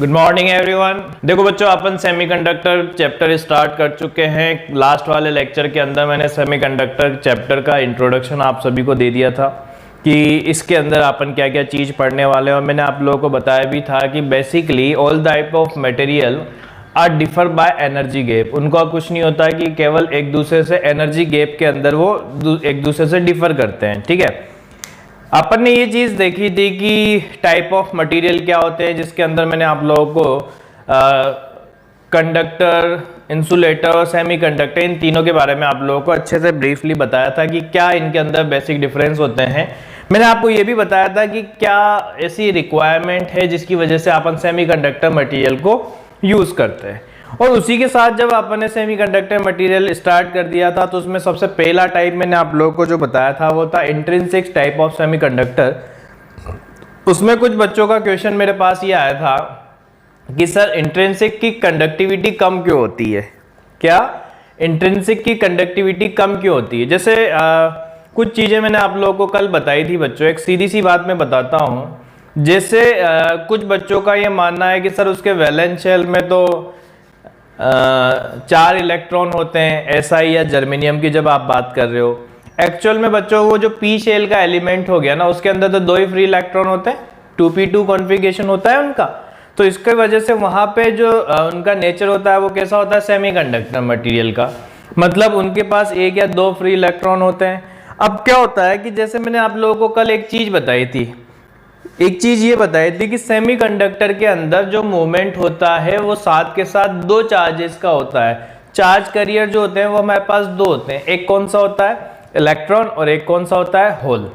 Good morning everyone. देखो बच्चों, अपन semiconductor chapter start कर चुके हैं। लास्ट वाले लेक्चर के अंदर मैंने सेमीकंडक्टर चैप्टर का इंट्रोडक्शन आप सभी को दे दिया था कि इसके अंदर अपन क्या क्या चीज़ पढ़ने वाले हैं, और मैंने आप लोगों को बताया भी था कि basically all type of material are differ by energy gap. उनका कुछ नहीं होता है कि केवल एक दूसरे से एनर्जी गैप के अंदर वो एक दूसरे से डिफर करते हैं। ठीक है, अपन ने ये चीज़ देखी थी कि टाइप ऑफ मटेरियल क्या होते हैं, जिसके अंदर मैंने आप लोगों को कंडक्टर, इंसुलेटर और सेमीकंडक्टर, इन तीनों के बारे में आप लोगों को अच्छे से ब्रीफली बताया था कि क्या इनके अंदर बेसिक डिफरेंस होते हैं। मैंने आपको ये भी बताया था कि क्या ऐसी रिक्वायरमेंट है जिसकी वजह से अपन सेमीकंडक्टर मटेरियल को यूज़ करते हैं। और उसी के साथ जब अपन ने सेमीकंडक्टर मटेरियल स्टार्ट कर दिया था तो उसमें सबसे पहला टाइप मैंने आप लोगों को जो बताया था वो था इंट्रिंसिक टाइप ऑफ सेमीकंडक्टर। उसमें कुछ बच्चों का क्वेश्चन मेरे पास ये आया था कि सर इंट्रिंसिक की कंडक्टिविटी कम क्यों होती है। क्या इंट्रिंसिक की कंडक्टिविटी कम क्यों होती है? जैसे कुछ चीज़ें मैंने आप लोगों को कल बताई थी बच्चों। एक सीधी सी बात मैं बताता हूँ। जैसे कुछ बच्चों का ये मानना है कि सर उसके वैलेंस शेल में तो 4 इलेक्ट्रॉन होते हैं, SI या जर्मेनियम की जब आप बात कर रहे हो। एक्चुअल में बच्चों वो जो पी शेल का एलिमेंट हो गया ना, उसके अंदर तो 2 ही फ्री इलेक्ट्रॉन होते हैं, 2p2 कॉन्फ़िगरेशन होता है उनका। तो इसके वजह से वहां पे जो उनका नेचर होता है वो कैसा होता है, सेमीकंडक्टर मटेरियल का। मतलब उनके पास 1 या 2 फ्री इलेक्ट्रॉन होते हैं। अब क्या होता है कि जैसे मैंने आप लोगों को कल एक चीज बताई थी, एक चीज ये बताई थी कि सेमीकंडक्टर के अंदर जो मूवमेंट होता है वो साथ के साथ 2 चार्जेस का होता है। चार्ज कैरियर जो होते हैं वो हमारे पास 2 होते हैं। एक कौन सा होता है, इलेक्ट्रॉन, और एक कौन सा होता है, होल।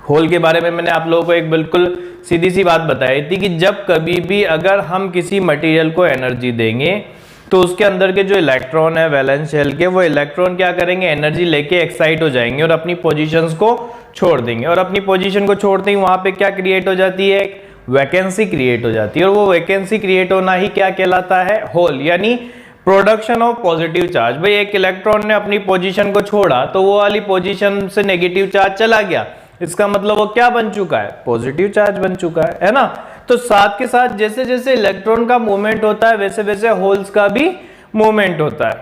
होल के बारे में मैंने आप लोगों को एक बिल्कुल सीधी सी बात बताई थी कि जब कभी भी अगर हम किसी मटेरियल को एनर्जी देंगे तो उसके अंदर के जो इलेक्ट्रॉन है वैलेंस शेल के, वो इलेक्ट्रॉन क्या करेंगे, एनर्जी लेके एक्साइट हो जाएंगे और अपनी पोजीशंस को छोड़ देंगे। और अपनी पोजीशन को छोड़ते ही वहां पे क्या क्रिएट हो जाती है, वैकेंसी क्रिएट हो जाती है। और वो वैकेंसी क्रिएट होना ही क्या कहलाता है, होल, यानी प्रोडक्शन ऑफ पॉजिटिव चार्ज। भाई एक इलेक्ट्रॉन ने अपनी पोजीशन को छोड़ा तो वो वाली पोजीशन से नेगेटिव चार्ज चला गया, इसका मतलब वो क्या बन चुका है, पॉजिटिव चार्ज बन चुका है ना। तो साथ के साथ जैसे जैसे इलेक्ट्रॉन का मूवमेंट होता है वैसे वैसे होल्स का भी मूवमेंट होता है।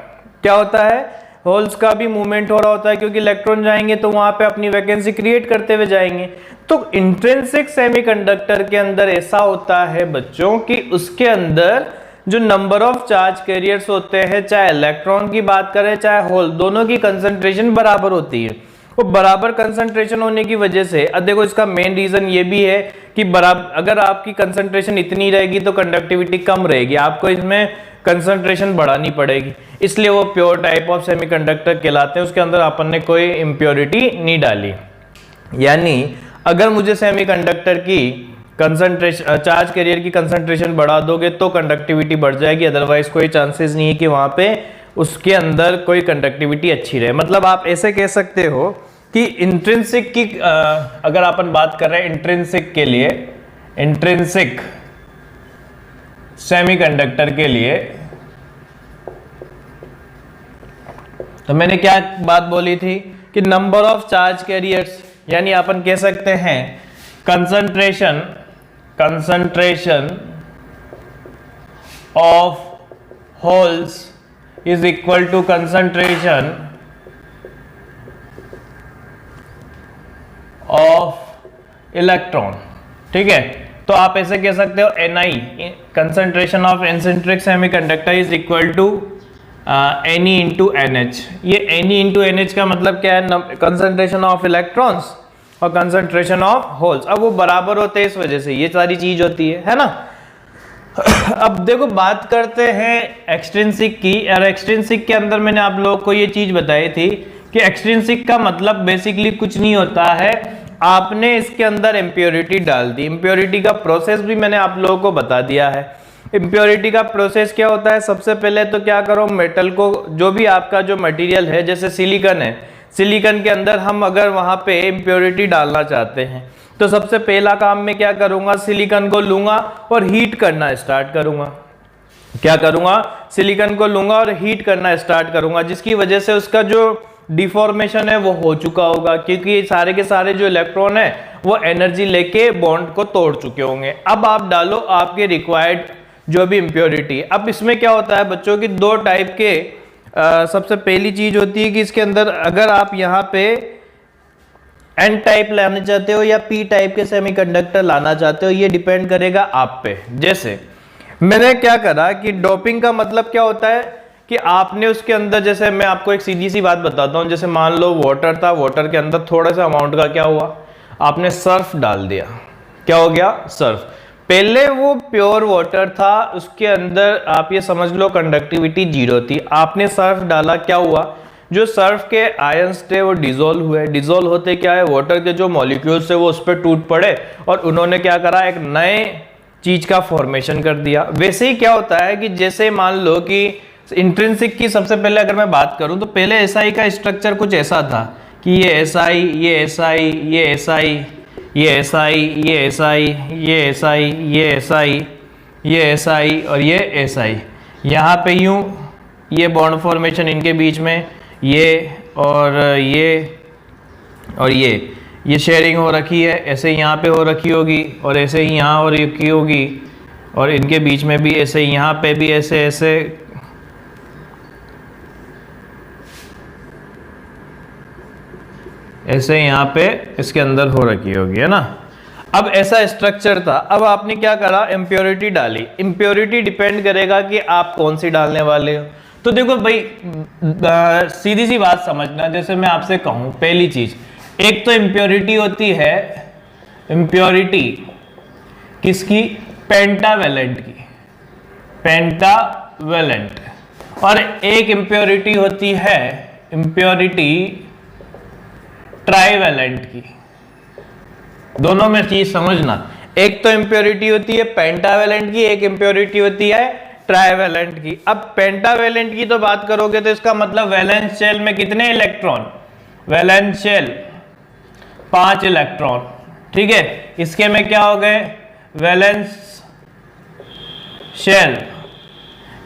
क्या होता है, होल्स का भी मूवमेंट हो रहा होता है, क्योंकि इलेक्ट्रॉन जाएंगे तो वहां पे अपनी वैकेंसी क्रिएट करते हुए जाएंगे। तो इंट्रिंसिक सेमीकंडक्टर के अंदर ऐसा होता है बच्चों कि उसके अंदर जो नंबर ऑफ चार्ज कैरियर्स होते हैं, चाहे इलेक्ट्रॉन की बात करें चाहे होल, दोनों की कंसंट्रेशन बराबर होती है। वो बराबर कंसंट्रेशन होने की वजह से, अब देखो इसका मेन रीजन ये भी है कि बराबर अगर आपकी कंसंट्रेशन इतनी रहेगी तो कंडक्टिविटी कम रहेगी, आपको इसमें कंसंट्रेशन बढ़ानी पड़ेगी, इसलिए वो प्योर टाइप ऑफ सेमीकंडक्टर कहलाते हैं। उसके अंदर अपन ने कोई इम्प्योरिटी नहीं डाली। यानी अगर मुझे सेमीकंडक्टर की कंसंट्रेशन, चार्ज कैरियर की कंसंट्रेशन बढ़ा दोगे तो कंडक्टिविटी बढ़ जाएगी, अदरवाइज कोई चांसेस नहीं है कि वहां पे उसके अंदर कोई कंडक्टिविटी अच्छी रहे। मतलब आप ऐसे कह सकते हो कि इंट्रिंसिक की अगर अपन बात कर रहे हैं इंट्रिंसिक के लिए, इंट्रिंसिक सेमीकंडक्टर के लिए, तो मैंने क्या बात बोली थी कि नंबर ऑफ चार्ज कैरियर्स, यानी अपन कह सकते हैं concentration of holes is equal to concentration of electron. ठीक है, तो आप ऐसे कह सकते हो Ni, concentration of intrinsic semiconductor is equal to Ne into NH। ये Ne इंटू NH का मतलब क्या है, कंसंट्रेशन ऑफ इलेक्ट्रॉन्स और कंसंट्रेशन ऑफ होल्स। अब वो बराबर होते हैं, इस वजह से ये सारी चीज होती है ना। अब देखो बात करते हैं एक्सट्रिंसिक की। और एक्सट्रिंसिक के अंदर मैंने आप लोगों को ये चीज बताई थी कि एक्सट्रिंसिक का मतलब बेसिकली कुछ नहीं होता है, आपने इसके अंदर इम्प्योरिटी डाल दी। इम्प्योरिटी का प्रोसेस भी मैंने आप लोगों को बता दिया है। इम्प्योरिटी का प्रोसेस क्या होता है, सबसे पहले तो क्या करो, मेटल को, जो भी आपका जो मटेरियल है, जैसे सिलिकॉन है, सिलिकॉन के अंदर हम अगर वहां पे इम्प्योरिटी डालना चाहते हैं तो सबसे पहला काम मैं क्या करूंगा, सिलिकॉन को लूंगा और हीट करना स्टार्ट करूंगा। क्या करूंगा, सिलिकॉन को लूंगा और हीट करना स्टार्ट करूंगा, जिसकी वजह से उसका जो डिफॉर्मेशन है वो हो चुका होगा, क्योंकि सारे के सारे जो इलेक्ट्रॉन है वो एनर्जी लेके बॉन्ड को तोड़ चुके होंगे। अब आप डालो आपके रिक्वायर्ड जो भी इम्प्योरिटी। अब इसमें क्या होता है बच्चों की दो टाइप के सबसे पहली चीज होती है कि इसके अंदर अगर आप यहाँ पे एन टाइप लाना चाहते हो या पी टाइप के सेमीकंडक्टर लाना चाहते हो, ये डिपेंड करेगा आप पे। जैसे मैंने क्या करा कि डोपिंग का मतलब क्या होता है कि आपने उसके अंदर, जैसे मैं आपको एक सीधी सी बात बताता हूं, जैसे मान लो वाटर था, वाटर के अंदर थोड़ा सा अमाउंट का क्या हुआ, आपने सर्फ डाल दिया। क्या हो गया? सर्फ। पहले वो प्योर वाटर था, उसके अंदर आप ये समझ लो कंडक्टिविटी 0 थी, आपने सर्फ डाला, क्या हुआ, जो सर्फ के आयंस थे वो डिजोल्व हुए। डिजोल्व होते क्या है, वाटर के जो मॉलिक्यूल्स थे वो उस पर टूट पड़े और उन्होंने क्या करा, एक नए चीज का फॉर्मेशन कर दिया। वैसे ही क्या होता है कि जैसे मान लो कि इंट्रिंसिक की सबसे पहले अगर मैं बात करूं तो पहले एसआई का स्ट्रक्चर कुछ ऐसा था कि ये एसआई, ये एसआई, ये एसआई, ये एसआई, ये एसआई, ये एसआई, ये एसआई, ये एसआई और ये एसआई। यहाँ पे यूं ये बॉन्ड फॉर्मेशन इनके बीच में, ये और ये शेयरिंग हो रखी है, ऐसे यहाँ पे हो रखी होगी और ऐसे ही यहाँ हो रखी होगी और इनके बीच में भी ऐसे, यहाँ पे भी ऐसे ऐसे ऐसे यहाँ पे इसके अंदर हो रखी होगी, है ना। अब ऐसा स्ट्रक्चर था। अब आपने क्या करा, इम्प्योरिटी डाली। इम्प्योरिटी डिपेंड करेगा कि आप कौन सी डालने वाले हो। तो देखो भाई सीधी सी बात समझना, जैसे मैं आपसे कहूं, पहली चीज, एक तो इम्प्योरिटी होती है, इम्प्योरिटी किसकी, पेंटावेलेंट की, पेंटावेलेंट, और एक इम्प्योरिटी होती है इम्प्योरिटी ट्राइवेलेंट की। दोनों में चीज समझना, एक तो इम्प्योरिटी होती है पेंटावेलेंट की, एक इम्प्योरिटी होती है ट्राइवेलेंट की। अब पेंटावेलेंट की तो बात करोगे तो इसका मतलब वैलेंस शेल में कितने इलेक्ट्रॉन, वैलेंस शेल 5 इलेक्ट्रॉन, ठीक है। इसके में क्या हो गए, वैलेंस शेल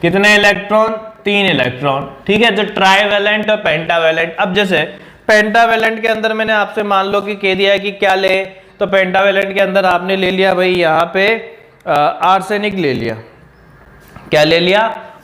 कितने इलेक्ट्रॉन, 3 इलेक्ट्रॉन, ठीक है। तो ट्राइवेलेंट और पेंटावेलेंट। अब जैसे पेंटावेलेंट के अंदर मैंने आपसे मान लो कि कह दिया है कि क्या ले, तो पेंटावेलेंट के अंदर आपने ले लिया भाई यहाँ पे आर्सेनिक ले लिया। क्या ले लिया,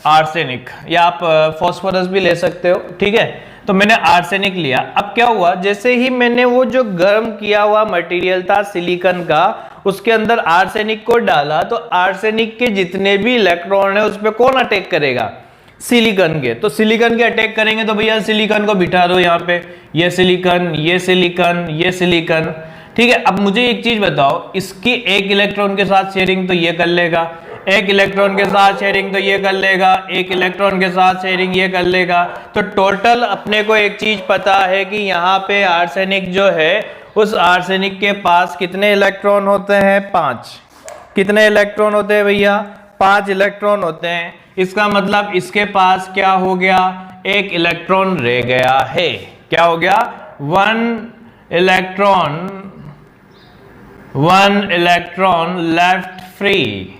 आर्सेनिक, या आप फास्फोरस भी ले सकते हो, ठीक है। तो मैंने आर्सेनिक लिया। अब क्या हुआ, जैसे ही मैंने वो जो गर्म किया हुआ मटेरियल था सिलिकॉन का, उसके अंदर आर्सेनिक को डाला, तो आर्सेनिक के जितने भी इलेक्ट्रॉन है उस पर कौन अटैक करेगा, सिलिकॉन के। तो सिलिकॉन के अटैक करेंगे तो भैया सिलिकॉन को बिठा दो यहाँ पे, ये सिलिकॉन, ये सिलिकॉन, ये सिलिकॉन, ठीक है। अब मुझे एक चीज बताओ, इसकी एक इलेक्ट्रॉन के साथ शेयरिंग तो ये कर लेगा, एक इलेक्ट्रॉन के साथ शेयरिंग तो ये कर लेगा, एक इलेक्ट्रॉन के साथ शेयरिंग ये कर लेगा। तो टोटल अपने को एक चीज पता है कि यहाँ पे आर्सेनिक जो है, उस आर्सेनिक के पास कितने इलेक्ट्रॉन होते हैं, 5। कितने इलेक्ट्रॉन होते हैं भैया, 5 इलेक्ट्रॉन होते हैं। इसका मतलब इसके पास क्या हो गया, एक इलेक्ट्रॉन रह गया है। क्या हो गया, 1 इलेक्ट्रॉन लेफ्ट फ्री।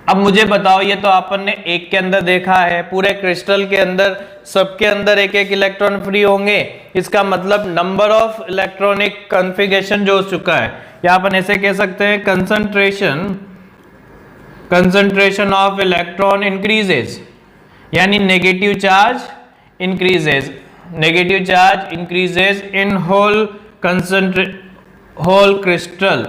अब मुझे बताओ, ये तो अपन ने एक के अंदर देखा है, पूरे क्रिस्टल के अंदर सबके अंदर एक एक इलेक्ट्रॉन फ्री होंगे। इसका मतलब नंबर ऑफ इलेक्ट्रॉनिक कॉन्फ़िगरेशन जो हो चुका है, या अपन ऐसे कह सकते हैं कंसंट्रेशन ऑफ इलेक्ट्रॉन इंक्रीजेज, यानी negative charge increases, negative charge increases in whole crystal.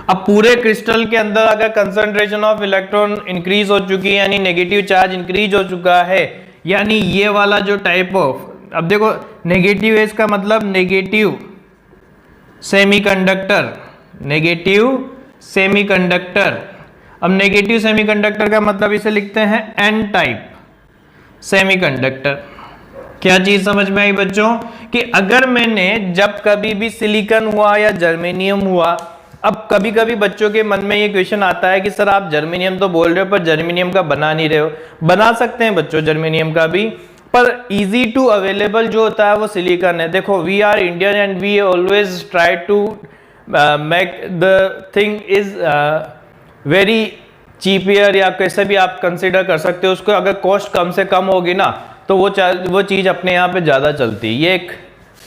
अब पूरे क्रिस्टल के अंदर अगर कंसंट्रेशन ऑफ इलेक्ट्रॉन इंक्रीज हो चुकी है, यानी नेगेटिव चार्ज इंक्रीज हो चुका है, यानी ये वाला जो टाइप ऑफ, अब देखो नेगेटिव है, इसका मतलब नेगेटिव सेमीकंडक्टर, नेगेटिव सेमीकंडक्टर। अब नेगेटिव सेमीकंडक्टर का मतलब इसे लिखते हैं एन टाइप सेमीकंडक्टर। क्या चीज समझ में आई बच्चों, कि अगर मैंने जब कभी भी सिलिकॉन हुआ या जर्मेनियम हुआ, अब कभी कभी बच्चों के मन में ये क्वेश्चन आता है कि सर आप जर्मेनियम तो बोल रहे हो पर जर्मेनियम का बना नहीं रहे हो। बना सकते हैं बच्चों जर्मेनियम का भी, पर इजी टू अवेलेबल जो होता है वो सिलिकॉन है। देखो we are Indian and we always try to make the thing is very cheaper, या कैसे भी आप कंसिडर कर सकते हो उसको। अगर कॉस्ट कम से कम होगी ना तो वो चीज़ अपने यहाँ पे ज़्यादा चलती है। ये एक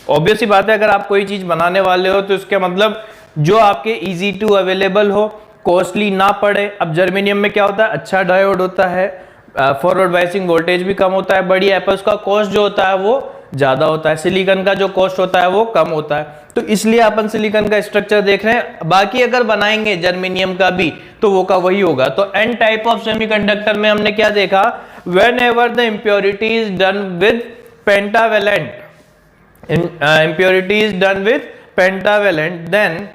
ऑब्वियस सी बात है। अगर आप कोई चीज़ बनाने वाले हो तो इसके मतलब जो आपके इजी टू अवेलेबल हो कॉस्टली ना पड़े। अब जर्मेनियम में क्या होता है, अच्छा डायोड होता है, फॉरवर्ड बायसिंग वोल्टेज भी कम होता है, बड़ी है, पर उसका कॉस्ट जो होता है वो ज्यादा होता है। सिलिकॉन का जो कॉस्ट होता है वो कम होता है, तो इसलिए अपन सिलिकॉन का स्ट्रक्चर देख रहे हैं। बाकी अगर बनाएंगे जर्मेनियम का भी तो वो का वही होगा। तो एन टाइप ऑफ सेमीकंडक्टर में हमने क्या देखा, whenever the impurity is done with pentavalent, impurity is done with pentavalent, then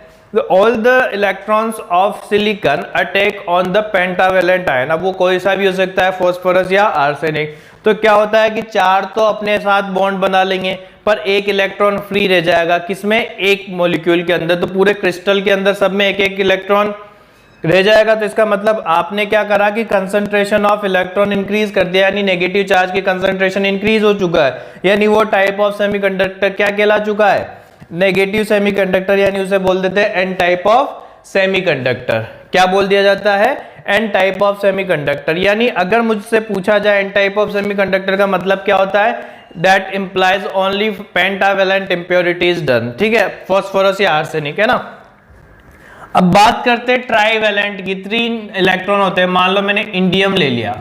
all the electrons of silicon attack on the pentavalent ion। अब वो कोई सा भी हो सकता है, फॉस्फोरस या आर्सेनिक। तो क्या होता है कि चार तो अपने साथ बॉन्ड बना लेंगे, पर एक इलेक्ट्रॉन फ्री रह जाएगा, किसमें, एक मॉलिक्यूल के अंदर। तो पूरे क्रिस्टल के अंदर सब में एक एक इलेक्ट्रॉन रह जाएगा। तो इसका मतलब आपने क्या करा कि कंसंट्रेशन ऑफ इलेक्ट्रॉन इंक्रीज कर दिया, यानी नेगेटिव चार्ज की कंसंट्रेशन इंक्रीज हो चुका है, यानी वो टाइप ऑफ सेमीकंडक्टर क्या कहला चुका है, नेगेटिव सेमीकंडक्टर, यानी उसे बोल देते हैं एन टाइप ऑफ सेमीकंडक्टर। क्या बोल दिया जाता है, एन टाइप ऑफ सेमीकंडक्टर। यानी अगर मुझसे पूछा जाए एन टाइप ऑफ सेमीकंडक्टर का मतलब क्या होता है, that implies only pentavalent impurity is done. ठीक है, फॉस्फोरस या आर्सेनिक, है ना। अब बात करते हैं ट्राईवेलेंट की, 3 इलेक्ट्रॉन होते हैं। मान लो मैंने इंडियम ले लिया,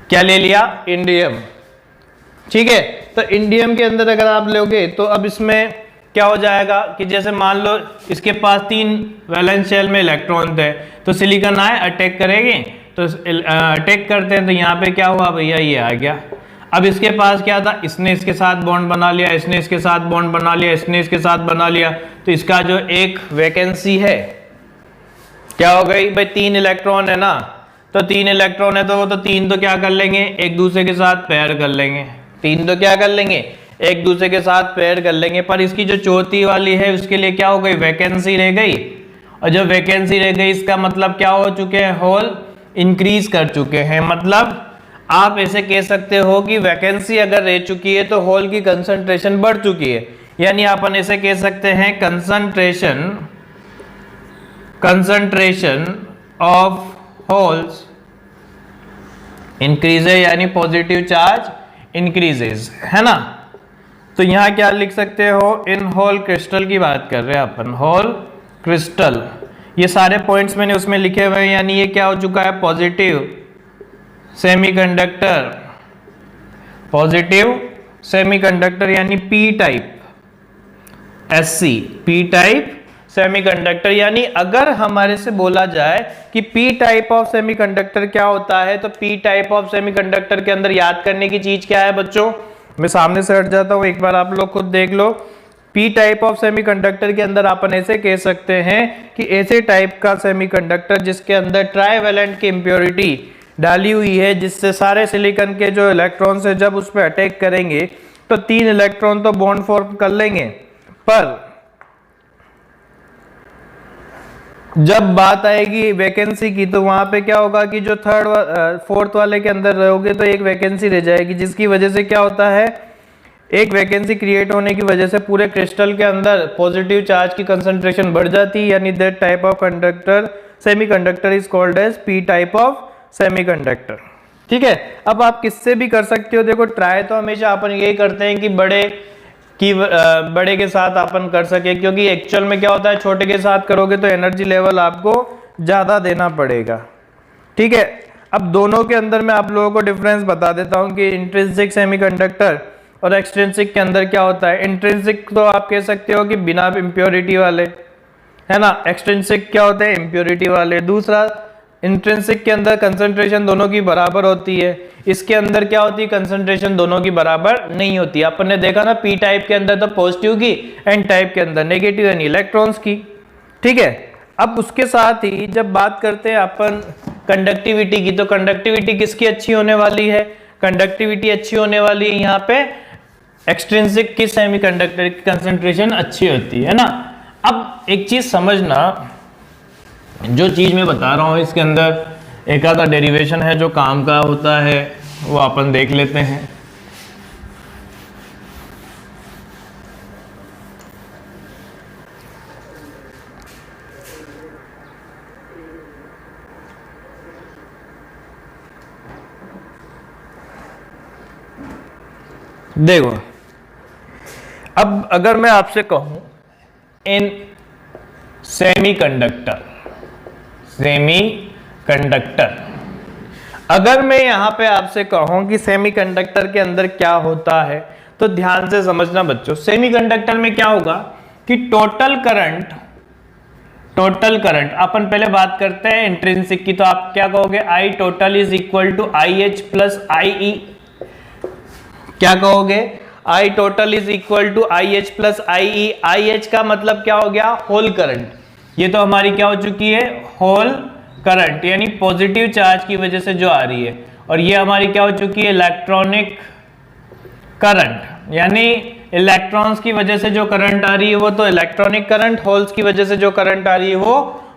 क्या ले लिया, इंडियम। ठीक है, तो इंडियम के अंदर अगर आप लोगे तो अब इसमें क्या हो जाएगा कि जैसे मान लो इसके पास 3 वैलेंस शेल में इलेक्ट्रॉन थे, तो सिलिकॉन आए अटैक करेंगे, तो अटैक करते हैं, तो यहाँ पे क्या हुआ भैया, ये आ गया। अब इसके पास क्या था, इसने इसके साथ बॉन्ड बना लिया, इसने इसके साथ बॉन्ड बना लिया, इसने इसके साथ बना लिया, तो इसका जो एक वैकेंसी है क्या हो गई भाई, 3 इलेक्ट्रॉन है ना, तो 3 इलेक्ट्रॉन है तो वो तो 3 तो क्या कर लेंगे, एक दूसरे के साथ पेयर कर लेंगे। 3 तो क्या कर लेंगे, एक दूसरे के साथ पेयर कर लेंगे, पर इसकी जो चौथी वाली है उसके लिए क्या हो गई, वैकेंसी रह गई। और जब वैकेंसी रह गई इसका मतलब क्या हो चुके हैं, होल इंक्रीज कर चुके हैं। मतलब आप ऐसे कह सकते हो कि वैकेंसी अगर रह चुकी है तो होल की कंसंट्रेशन बढ़ चुकी है। यानी अपन ऐसे कह सकते हैं कंसंट्रेशन ऑफ होल्स इंक्रीजेज, यानी पॉजिटिव चार्ज इंक्रीजेज, है ना। तो यहां क्या लिख सकते हो, इन होल क्रिस्टल की बात कर रहे हैं अपन, होल क्रिस्टल। ये सारे पॉइंट्स मैंने उसमें लिखे हुए हैं, यानी ये क्या हो चुका है, पॉजिटिव सेमीकंडक्टर, पॉजिटिव सेमीकंडक्टर यानी P type, SC, P type semiconductor. यानी अगर हमारे से बोला जाए कि पी टाइप ऑफ सेमीकंडक्टर क्या होता है, तो पी टाइप ऑफ सेमीकंडक्टर के अंदर याद करने की चीज क्या है बच्चों, मैं सामने से हट जाता हूं, एक बार आप लोग खुद देख लो। पी टाइप ऑफ सेमीकंडक्टर के अंदर अपन ऐसे कह सकते हैं कि ऐसे टाइप का सेमीकंडक्टर जिसके अंदर ट्राईवेलेंट की इंप्योरिटी डाली हुई है, जिससे सारे सिलिकॉन के जो इलेक्ट्रॉन्स है जब उस पर अटैक करेंगे तो 3 इलेक्ट्रॉन तो बॉन्ड फॉर्म कर लेंगे, पर जब बात आएगी वैकेंसी की तो वहां पे क्या होगा कि जो फोर्थ वाले के अंदर रहोगे तो एक वैकेंसी रह जाएगी, जिसकी वजह से क्या होता है, एक वैकेंसी क्रिएट होने की वजह से पूरे क्रिस्टल के अंदर पॉजिटिव चार्ज की कंसंट्रेशन बढ़ जाती है। यानी that type of conductor semiconductor is called as P type of semiconductor. ठीक है, अब आप किससे भी कर सकते हो। देखो ट्राई तो हमेशा अपन यही करते हैं कि बड़े के साथ अपन कर सके, क्योंकि एक्चुअल में क्या होता है, छोटे के साथ करोगे तो एनर्जी लेवल आपको ज्यादा देना पड़ेगा। ठीक है, अब दोनों के अंदर मैं आप लोगों को डिफरेंस बता देता हूं कि इंट्रिंसिक सेमीकंडक्टर और एक्सट्रिंसिक के अंदर क्या होता है। इंट्रिंसिक तो आप कह सकते हो कि बिना इंप्योरिटी वाले, है ना। एक्सट्रिंसिक क्या होते हैं, इंप्योरिटी वाले। दूसरा, इंट्रिंसिक के अंदर कंसंट्रेशन दोनों की बराबर होती है, इसके अंदर क्या होती है, कंसंट्रेशन दोनों की बराबर नहीं होती। अपन ने देखा ना, पी टाइप के अंदर तो पॉजिटिव की, एन टाइप के अंदर नेगेटिव यानी इलेक्ट्रॉन्स की। ठीक है, अब उसके साथ ही जब बात करते हैं अपन कंडक्टिविटी की, तो कंडक्टिविटी किसकी अच्छी होने वाली है, कंडक्टिविटी अच्छी होने वाली है यहाँ पे एक्सट्रिंसिक की सेमीकंडक्टर की कंसंट्रेशन अच्छी होती है ना। अब एक चीज समझना, जो चीज मैं बता रहा हूं इसके अंदर एक आधा डेरिवेशन है जो काम का होता है, वो अपन देख लेते हैं। देखो, अब अगर मैं आपसे कहूं इन सेमीकंडक्टर, सेमी कंडक्टर। अगर मैं यहां पे आपसे कहूं कि सेमीकंडक्टर के अंदर क्या होता है, तो ध्यान से समझना बच्चों। सेमीकंडक्टर में क्या होगा कि टोटल करंट अपन पहले बात करते हैं इंट्रिंसिक की, तो आप क्या कहोगे, I total is equal to I H plus I E. क्या कहोगे, I total is equal to I H plus I E. I H का मतलब क्या हो गया, होल करंट। ये तो हमारी क्या हो चुकी है, होल करंट, यानी पॉजिटिव चार्ज की वजह से जो आ रही है। और ये हमारी क्या हो चुकी है, इलेक्ट्रॉनिक करंट, यानी इलेक्ट्रॉन्स की वजह से जो करंट आ रही है वो तो इलेक्ट्रॉनिक करंट, होल्स की वजह से जो करंट आ रही है वो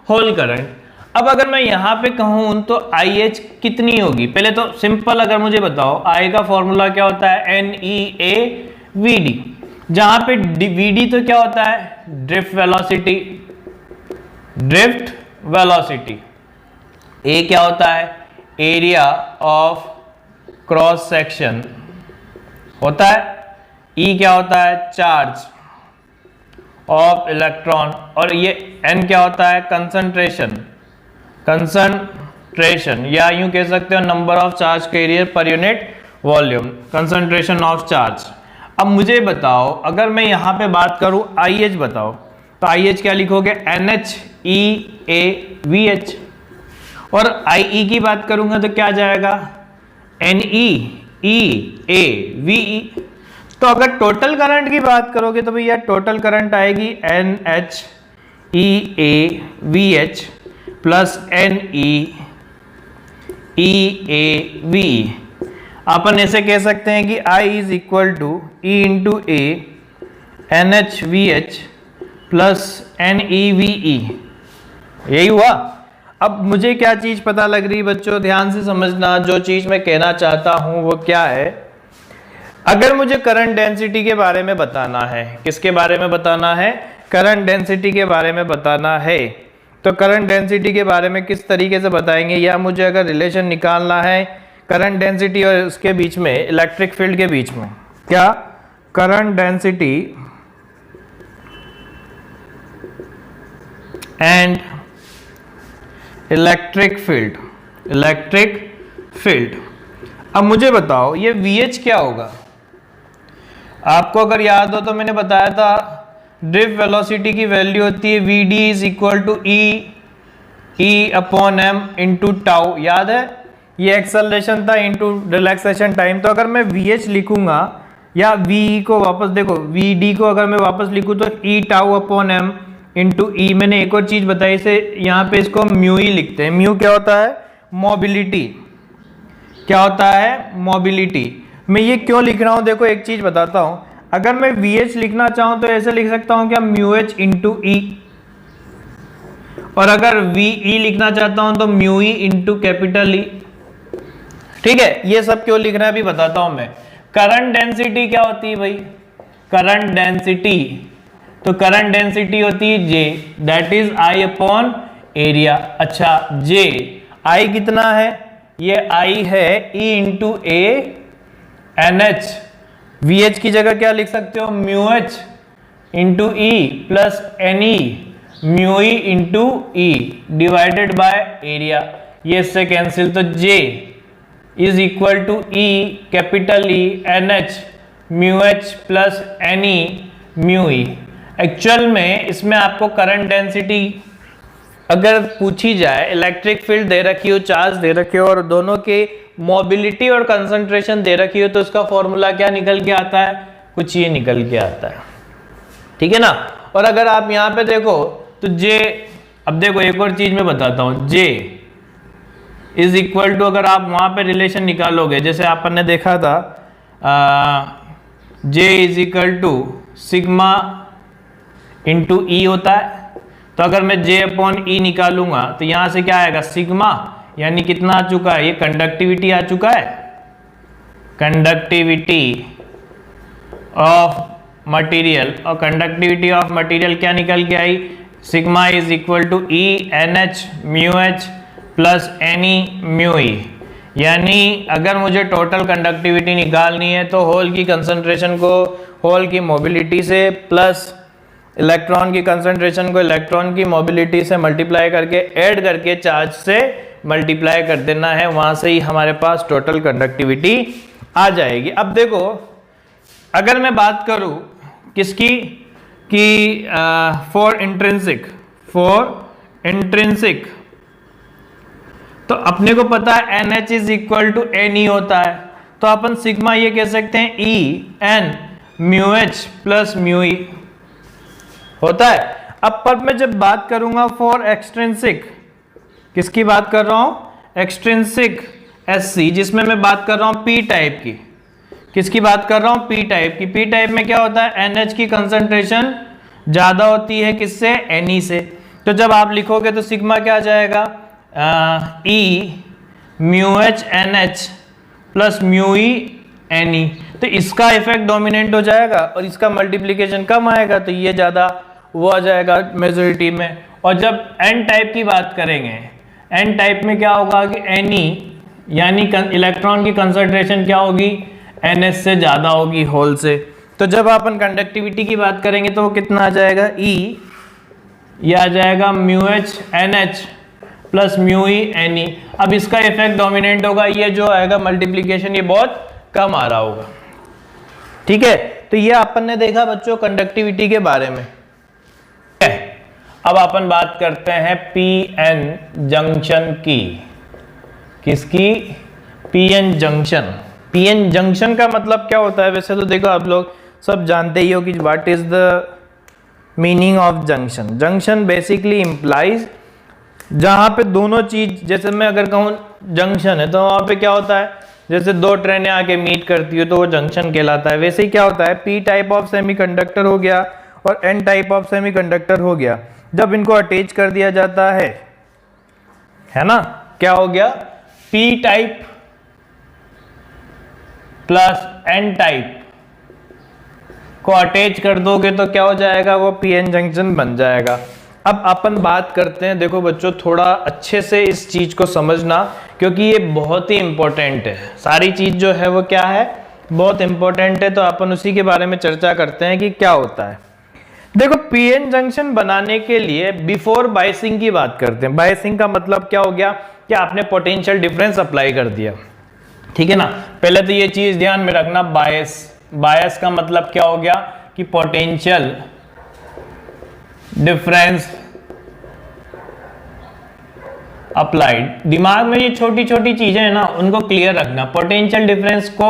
होल करंट। अब अगर मैं यहां पे कहूं तो आई एच कितनी होगी, पहले तो सिंपल अगर मुझे बताओ, आई का फॉर्मूला क्या होता है, N E A V D, जहां पे वी डी तो क्या होता है, ड्रिफ्ट वेलोसिटी, ए क्या होता है, एरिया ऑफ क्रॉस सेक्शन होता है, ई क्या होता है, चार्ज ऑफ इलेक्ट्रॉन, और ये एन क्या होता है, कंसंट्रेशन, या यूं कह सकते हो number of charge carrier per unit volume, concentration of charge. अब मुझे बताओ, अगर मैं यहां पे बात करूं आई एच बताओ, तो आई एच क्या लिखोगे, N H E A V H, और आई ई की बात करूंगा तो क्या जाएगा, N E E A V E. तो अगर टोटल करंट की बात करोगे तो भैया टोटल करंट आएगी N H E A V H plus N E A V. अपन ऐसे कह सकते हैं कि I is equal to E into A N H V H plus N E V E. यही हुआ। अब मुझे क्या चीज पता लग रही बच्चों, ध्यान से समझना, जो चीज मैं कहना चाहता हूं वो क्या है। अगर मुझे करंट डेंसिटी के बारे में बताना है, किसके बारे में बताना है, करंट डेंसिटी के बारे में बताना है, तो करंट डेंसिटी के बारे में किस तरीके से बताएंगे, या मुझे अगर रिलेशन निकालना है करंट डेंसिटी और उसके बीच में, इलेक्ट्रिक फील्ड के बीच में, क्या current density and electric field. अब मुझे बताओ ये VH क्या होगा। आपको अगर याद हो तो मैंने बताया था ड्रिफ्ट वेलोसिटी की वैल्यू होती है VD is equal to E upon M into tau. याद है, ये एक्सेलरेशन था इंटू रिलैक्सेशन टाइम। तो अगर मैं VH लिखूंगा या VE को वापस देखो, VD को अगर मैं वापस लिखूं तो ई टाउ अपॉन एम इंटू ई। मैंने एक और चीज बताई, से यहाँ पे इसको म्यू ही लिखते हैं। म्यू क्या होता है, मोबिलिटी। क्या होता है, मोबिलिटी। मैं ये क्यों लिख रहा हूं, देखो एक चीज बताता हूं। अगर मैं VH लिखना चाहूं तो ऐसे लिख सकता हूं क्या, म्यू एच इंटू ई, और अगर VE लिखना चाहता हूं तो mu E into capital E. ठीक है, ये सब क्यों लिख रहा है अभी बताता हूं मैं। करंट डेंसिटी क्या होती है भाई, करंट डेंसिटी, तो करंट डेंसिटी होती है J, that is I upon area. अच्छा J, I कितना है, ये I है E into A N H. VH की जगह क्या लिख सकते हो, mu H into E plus N E, mu E into E divided by area. ये इससे कैंसिल, तो J is equal to E capital E N H mu H plus N E mu E. Actual में इसमें आपको current density अगर पूछी जाए, electric field दे रखी हो, चार्ज दे रखे हो, और दोनों के मोबिलिटी और कंसंट्रेशन दे रखी हो, तो उसका फॉर्मूला क्या निकल के आता है, कुछ ये निकल के आता है। ठीक है ना। और अगर आप यहाँ पे देखो तो J, अब देखो एक और चीज मैं बताता हूँ, J इज इक्वल टू, अगर आप वहां पे रिलेशन निकालोगे, जैसे अपन ने देखा था J is equal to sigma into E होता है। तो अगर मैं J अपॉन ई निकालूंगा तो यहां से क्या आएगा, सिग्मा, यानी कितना आ चुका है, ये कंडक्टिविटी आ चुका है, कंडक्टिविटी ऑफ मटेरियल। और कंडक्टिविटी ऑफ मटेरियल क्या निकल के आई, sigma is equal to E N H mu H plus N E mu E. यानी अगर मुझे टोटल कंडक्टिविटी निकालनी है तो होल की कंसंट्रेशन को होल की मोबिलिटी से प्लस इलेक्ट्रॉन की कंसंट्रेशन को इलेक्ट्रॉन की मोबिलिटी से मल्टीप्लाई करके ऐड करके चार्ज से मल्टीप्लाई कर देना है, वहां से ही हमारे पास टोटल कंडक्टिविटी आ जाएगी। अब देखो अगर मैं बात करूं किसकी कि फॉर इंट्रिंसिक तो अपने को पता है NH is equal to NE होता है, तो अपन सिग्मा ये कह सकते हैं EN μH प्लस μE होता है। अब पर मैं जब बात करूंगा फॉर एक्सट्रिंसिक, किसकी बात कर रहा हूं, एक्सट्रिंसिक SC, जिसमें मैं बात कर रहा हूं P टाइप की, किसकी बात कर रहा हूं, P टाइप की। P टाइप में क्या होता है, NH की कंसंट्रेशन ज्यादा होती है किससे, Ne से, तो जब आप लिखोगे तो सिग्मा क्या आ जाएगा, E μH NH plus μE Ne, तो इसका इफेक्ट डोमिनेंट हो जाएगा और इसका मल्टीप्लीकेशन कम आएगा, तो ये ज्यादा वो आ जाएगा मेजॉरिटी में। और जब N टाइप की बात करेंगे, N टाइप में क्या होगा कि Ne यानी इलेक्ट्रॉन की कंसंट्रेशन क्या होगी, NH से ज्यादा होगी होल से। तो जब अपन कंडक्टिविटी की बात करेंगे तो वो कितना आ जाएगा, E ये आ जाएगा μH NH plus μE Ne। अब इसका इफेक्ट डोमिनेंट होगा, ये जो आएगा मल्टीप्लीकेशन ये बहुत कम आ रहा होगा। ठीक है, तो ये अपन ने देखा बच्चों कंडक्टिविटी के बारे में। अब अपन बात करते हैं PN जंक्शन की, किसकी, PN जंक्शन। PN जंक्शन का मतलब क्या होता है, वैसे तो देखो आप लोग सब जानते ही हो कि what is the meaning of junction. Junction basically implies जहां पे दोनों चीज, जैसे मैं अगर कहूँ जंक्शन है तो वहां पे क्या होता है, जैसे दो ट्रेनें आके मीट करती हो तो वो जंक्शन कहलाता है। वैसे ही क्या होता है, P टाइप ऑफ सेमीकंडक्टर हो गया और N टाइप ऑफ सेमीकंडक्टर हो गया, जब इनको अटैच कर दिया जाता है ना, क्या हो गया, P type plus N type को अटैच कर दोगे तो क्या हो जाएगा, वो PN जंक्शन बन जाएगा। अब अपन बात करते हैं, देखो बच्चों थोड़ा अच्छे से इस चीज को समझना, क्योंकि ये बहुत ही इंपॉर्टेंट है। सारी चीज जो है वो क्या है, बहुत इंपॉर्टेंट है, तो अपन उसी के बारे में चर्चा करते हैं कि क्या होता है। देखो PN जंक्शन बनाने के लिए बिफोर बायसिंग की बात करते हैं। बायसिंग का मतलब क्या हो गया कि आपने पोटेंशियल डिफरेंस अप्लाई कर दिया, ठीक है ना। पहले तो ये चीज ध्यान में रखना, बायस का मतलब क्या हो गया कि पोटेंशियल डिफरेंस अप्लाइड। दिमाग में ये छोटी छोटी चीजें हैं ना, उनको क्लियर रखना। पोटेंशियल डिफरेंस को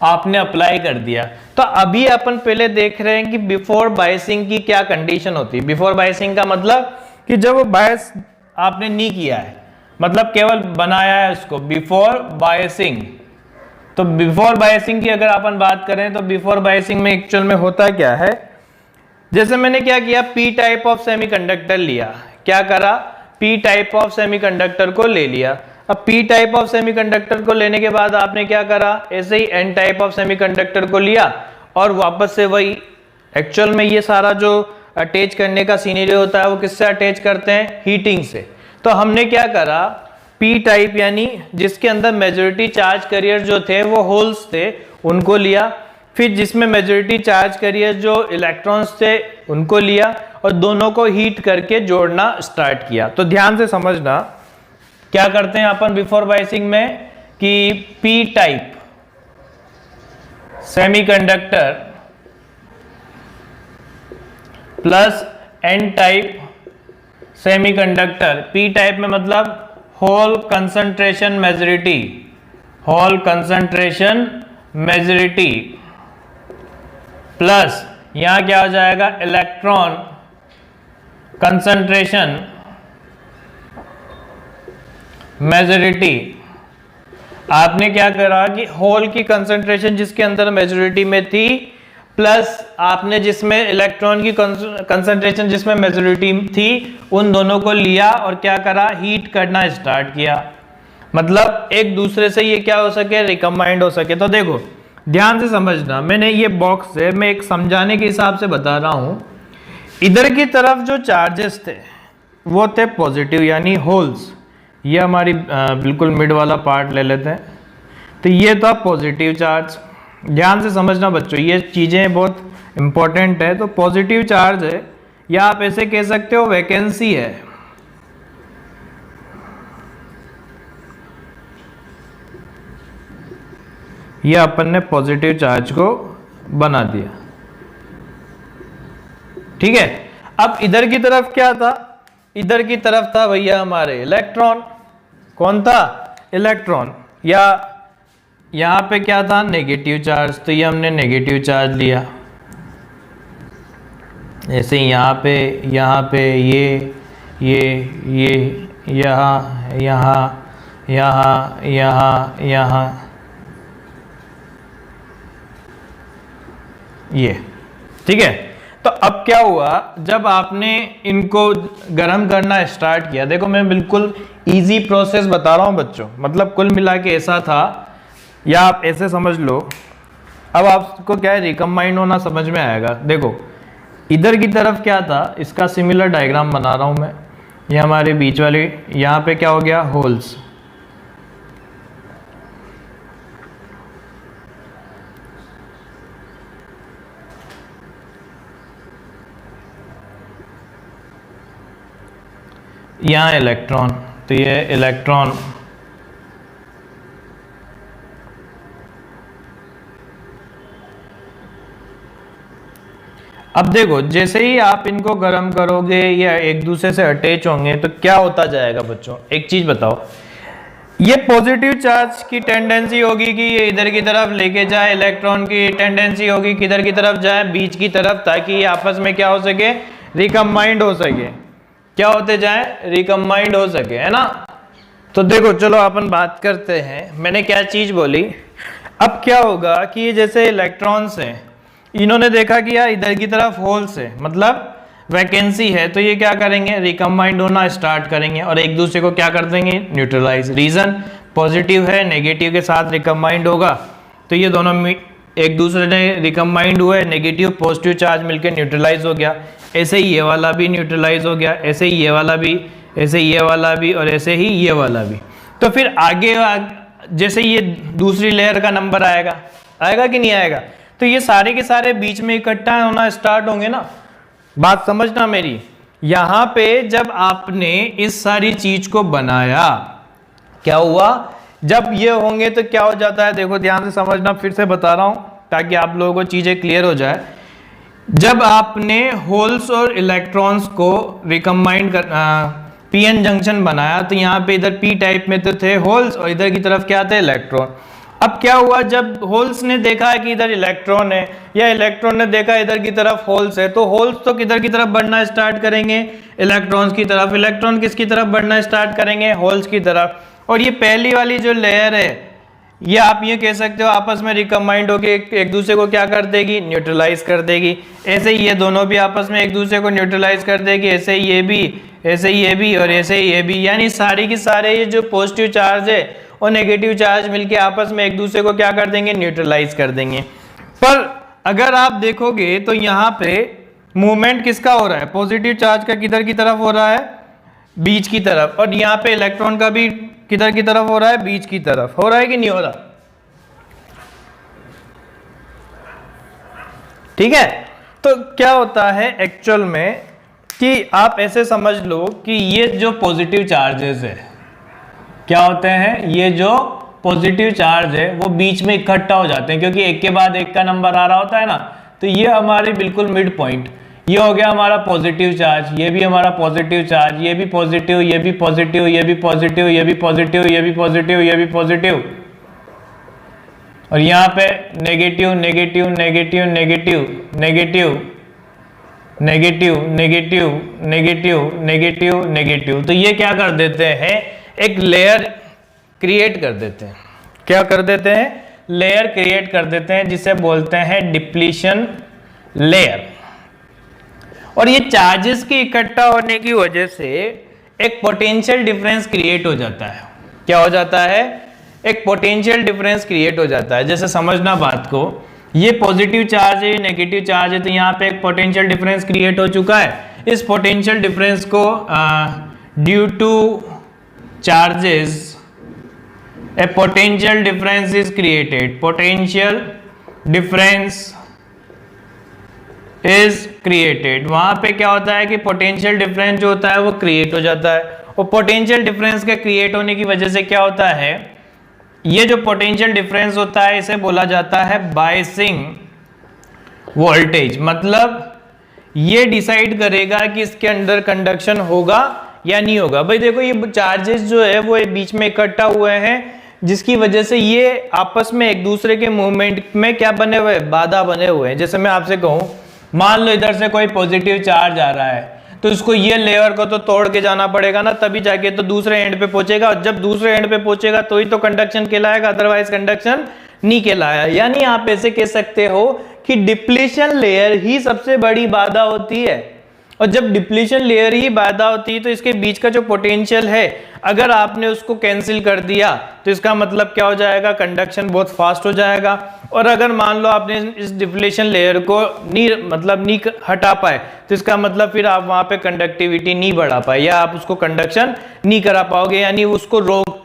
आपने अप्लाई कर दिया, तो अभी अपन पहले देख रहे हैं कि बिफोर बायसिंग की क्या कंडीशन होती है। बिफोर बायसिंग का मतलब कि जब वो बायस आपने नहीं किया है, मतलब केवल बनाया है उसको, बिफोर बायसिंग। तो बिफोर बायसिंग की अगर अपन बात करें तो बिफोर बायसिंग में एक्चुअल में होता क्या है, जैसे मैंने क्या किया, P टाइप ऑफ सेमीकंडक्टर लिया, क्या करा, P टाइप ऑफ सेमीकंडक्टर को ले लिया। अब P टाइप ऑफ सेमीकंडक्टर को लेने के बाद आपने क्या करा, ऐसे ही N टाइप ऑफ सेमीकंडक्टर को लिया और वापस से वही, एक्चुअल में ये सारा जो अटैच करने का सिनेरियो होता है वो किससे अटैच करते हैं, हीटिंग से। तो हमने क्या करा, P टाइप यानी जिसके अंदर मेजॉरिटी चार्ज कैरियर जो थे वो होल्स थे, उनको लिया। फिर जिसमें मेजॉरिटी चार्ज कैरियर जो इलेक्ट्रॉन्स थे उनको लिया और दोनों को हीट करके जोड़ना स्टार्ट किया। तो ध्यान से समझना क्या करते हैं अपन बिफोर बायसिंग में कि P type semiconductor plus N type semiconductor. P type में मतलब hole concentration majority, hole concentration majority plus यहां क्या हो जाएगा, इलेक्ट्रॉन कंसंट्रेशन मेजॉरिटी। आपने क्या करा कि होल की कंसंट्रेशन जिसके अंदर मेजॉरिटी में थी, प्लस आपने जिसमें इलेक्ट्रॉन की कंसंट्रेशन जिसमें मेजॉरिटी थी, उन दोनों को लिया और क्या करा, हीट करना स्टार्ट किया। मतलब एक दूसरे से ये क्या हो सके, रिकम्बाइंड हो सके। तो देखो ध्यान से समझना, मैंने ये बॉक्स है, मैं एक समझाने के हिसाब से बता रहा हूं। इधर की तरफ जो चार्जेस थे वो थे पॉजिटिव यानी होल्स, ये हमारी बिल्कुल मिड वाला पार्ट ले लेते हैं, तो ये था पॉजिटिव चार्ज। ध्यान से समझना बच्चों, ये चीजें बहुत इंपॉर्टेंट है। तो पॉजिटिव चार्ज है या आप ऐसे कह सकते हो वैकेंसी है। ये अपन ने पॉजिटिव चार्ज को बना दिया, ठीक है। अब इधर की तरफ क्या था, इधर की तरफ था भैया हमारे इलेक्ट्रॉन। कौन था, इलेक्ट्रॉन। या यहां पे क्या था, नेगेटिव चार्ज, तो ये हमने नेगेटिव चार्ज लिया। ऐसे यहाँ पे ये यहाँ यहाँ यहाँ यहाँ यहाँ ये, ठीक है। तो अब क्या हुआ, जब आपने इनको गर्म करना स्टार्ट किया, देखो मैं बिल्कुल इजी प्रोसेस बता रहा हूं बच्चों, मतलब कुल मिला के ऐसा था, या आप ऐसे समझ लो। अब आपको क्या है, रिकम्बाइंड होना समझ में आएगा। देखो इधर की तरफ क्या था, इसका सिमिलर डायग्राम बना रहा हूं मैं। ये हमारे बीच वाले, यहां पे क्या हो गया, होल्स। यहां इलेक्ट्रॉन, तो ये इलेक्ट्रॉन। अब देखो जैसे ही आप इनको गर्म करोगे या एक दूसरे से अटैच होंगे तो क्या होता जाएगा बच्चों, एक चीज बताओ। ये पॉजिटिव चार्ज की टेंडेंसी होगी कि ये इधर की तरफ लेके जाए, इलेक्ट्रॉन की टेंडेंसी होगी किधर की तरफ जाए, बीच की तरफ, ताकि ये आपस में क्या हो सके, रिकम्बाइंड हो सके। क्या होते जाए, रिकम्बाइंड हो सके, है ना। तो देखो चलो अपन बात करते हैं, मैंने क्या चीज बोली। अब क्या होगा कि ये जैसे इलेक्ट्रॉन्स हैं, इन्होंने देखा कि यार इधर की तरफ होल्स है, मतलब वैकेंसी है, तो ये क्या करेंगे, रिकम्बाइंड होना स्टार्ट करेंगे और एक दूसरे को क्या कर देंगे, न्यूट्रलाइज। रीजन पॉजिटिव है, नेगेटिव के साथ रिकम्बाइंड होगा, तो ये दोनों एक दूसरे ने रिकम्बाइंड हुए, नेगेटिव पॉजिटिव चार्ज मिलकर न्यूट्रलाइज हो गया। ऐसे ही ये वाला भी न्यूट्रलाइज हो गया, ऐसे ही ये वाला भी, ऐसे ये वाला भी, और ऐसे ही ये वाला भी। तो फिर आगे जैसे ये दूसरी लेयर का नंबर आएगा, आएगा कि नहीं आएगा, तो ये सारे के सारे बीच में इकट्ठा होना स्टार्ट होंगे ना। बात समझना मेरी, यहां पे जब आपने इस सारी चीज को बनाया, क्या हुआ, जब ये होंगे तो क्या हो जाता है, देखो ध्यान से समझना, फिर से बता रहा हूं ताकि आप लोगों को चीजें क्लियर हो जाए। जब आपने होल्स और इलेक्ट्रॉन्स को रिकम्बाइंड कर पीएन जंक्शन बनाया, तो यहाँ पे इधर पी टाइप में तो थे होल्स और इधर की तरफ क्या थे, इलेक्ट्रॉन। अब क्या हुआ, जब होल्स ने देखा है कि इधर इलेक्ट्रॉन है, या इलेक्ट्रॉन ने देखा इधर की तरफ होल्स है, तो होल्स तो किधर की तरफ बढ़ना स्टार्ट करेंगे, इलेक्ट्रॉन्स की तरफ। इलेक्ट्रॉन किसकी तरफ बढ़ना स्टार्ट करेंगे, होल्स की तरफ। और ये पहली वाली जो लेयर है, ये आप ये कह सकते हो आपस में रिकम्बाइंड होके एक दूसरे को क्या कर देगी, न्यूट्रलाइज कर देगी। ऐसे ही ये दोनों भी आपस में एक दूसरे को न्यूट्रलाइज कर देगी, ऐसे ही ये भी, ऐसे ही ये भी, और ऐसे ही ये भी। यानी सारी की सारे ये जो पॉजिटिव चार्ज है और नेगेटिव चार्ज मिलके आपस में एक दूसरे को क्या कर देंगे, न्यूट्रलाइज कर देंगे। पर अगर आप देखोगे तो यहाँ पे मूवमेंट किसका हो रहा है, पॉजिटिव चार्ज का किधर की तरफ हो रहा है, बीच की तरफ। और यहाँ पे इलेक्ट्रॉन का भी किधर की तरफ हो रहा है, बीच की तरफ। हो रहा है कि नहीं हो रहा, ठीक है। तो क्या होता है एक्चुअल में कि आप ऐसे समझ लो कि ये जो पॉजिटिव चार्जेस है, क्या होते हैं, ये जो पॉजिटिव चार्ज है वो बीच में इकट्ठा हो जाते हैं, क्योंकि एक के बाद एक का नंबर आ रहा होता है ना। तो ये हमारे बिल्कुल मिड पॉइंट, ये हो गया हमारा पॉजिटिव चार्ज, ये भी हमारा पॉजिटिव चार्ज, ये भी पॉजिटिव, ये भी पॉजिटिव, ये भी पॉजिटिव, ये भी पॉजिटिव, ये भी पॉजिटिव, ये भी पॉजिटिव। और यहाँ पे negative negative negative negative negative negative negative negative negative negative. तो ये क्या कर देते हैं, एक लेयर क्रिएट कर देते हैं। क्या कर देते हैं, लेयर क्रिएट कर देते हैं, जिसे बोलते हैं डिप्लीशन लेयर। और ये चार्जेस के इकट्ठा होने की वजह से एक पोटेंशियल डिफरेंस क्रिएट हो जाता है। क्या हो जाता है, एक पोटेंशियल डिफरेंस क्रिएट हो जाता है। जैसे समझना बात को, ये पॉजिटिव चार्ज है, नेगेटिव चार्ज है, तो यहाँ पे एक पोटेंशियल डिफरेंस क्रिएट हो चुका है। इस पोटेंशियल डिफरेंस को due to charges a potential difference is created, potential difference is created. वहां पे क्या होता है कि पोटेंशियल डिफरेंस जो होता है वो क्रिएट हो जाता है, और पोटेंशियल डिफरेंस के क्रिएट होने की वजह से क्या होता है, ये जो पोटेंशियल डिफरेंस होता है इसे बोला जाता है बायसिंग वोल्टेज। मतलब ये डिसाइड करेगा कि इसके अंदर कंडक्शन होगा या नहीं होगा। भाई देखो ये चार्जेस जो है वो बीच में इकट्ठा हुए हैं, जिसकी वजह से ये आपस में एक दूसरे के मूवमेंट में क्या बने हुए, बाधा बने हुए हैं। जैसे मैं आपसे कहूं, मान लो इधर से कोई पॉजिटिव चार्ज आ रहा है, तो इसको ये लेयर को तो तोड़ के जाना पड़ेगा ना, तभी जाके तो दूसरे एंड पे पहुंचेगा, और जब दूसरे एंड पे पहुंचेगा तो ही तो कंडक्शन कहलाएगा, अदरवाइज कंडक्शन नहीं कहलाया। यानी आप ऐसे कह सकते हो कि डिप्लीशन लेयर ही सबसे बड़ी बाधा होती है, और जब डिप्लीशन लेयर ही बाधा होती है तो इसके बीच का जो पोटेंशियल है अगर आपने उसको कैंसिल कर दिया तो इसका मतलब क्या हो जाएगा, कंडक्शन बहुत फास्ट हो जाएगा। और अगर मान लो आपने इस डिप्लीशन लेयर को नहीं हटा पाए तो इसका मतलब फिर आप वहां पे कंडक्टिविटी नहीं बढ़ा पाए, या आप उसको कंडक्शन नहीं करा पाओगे, यानी उसको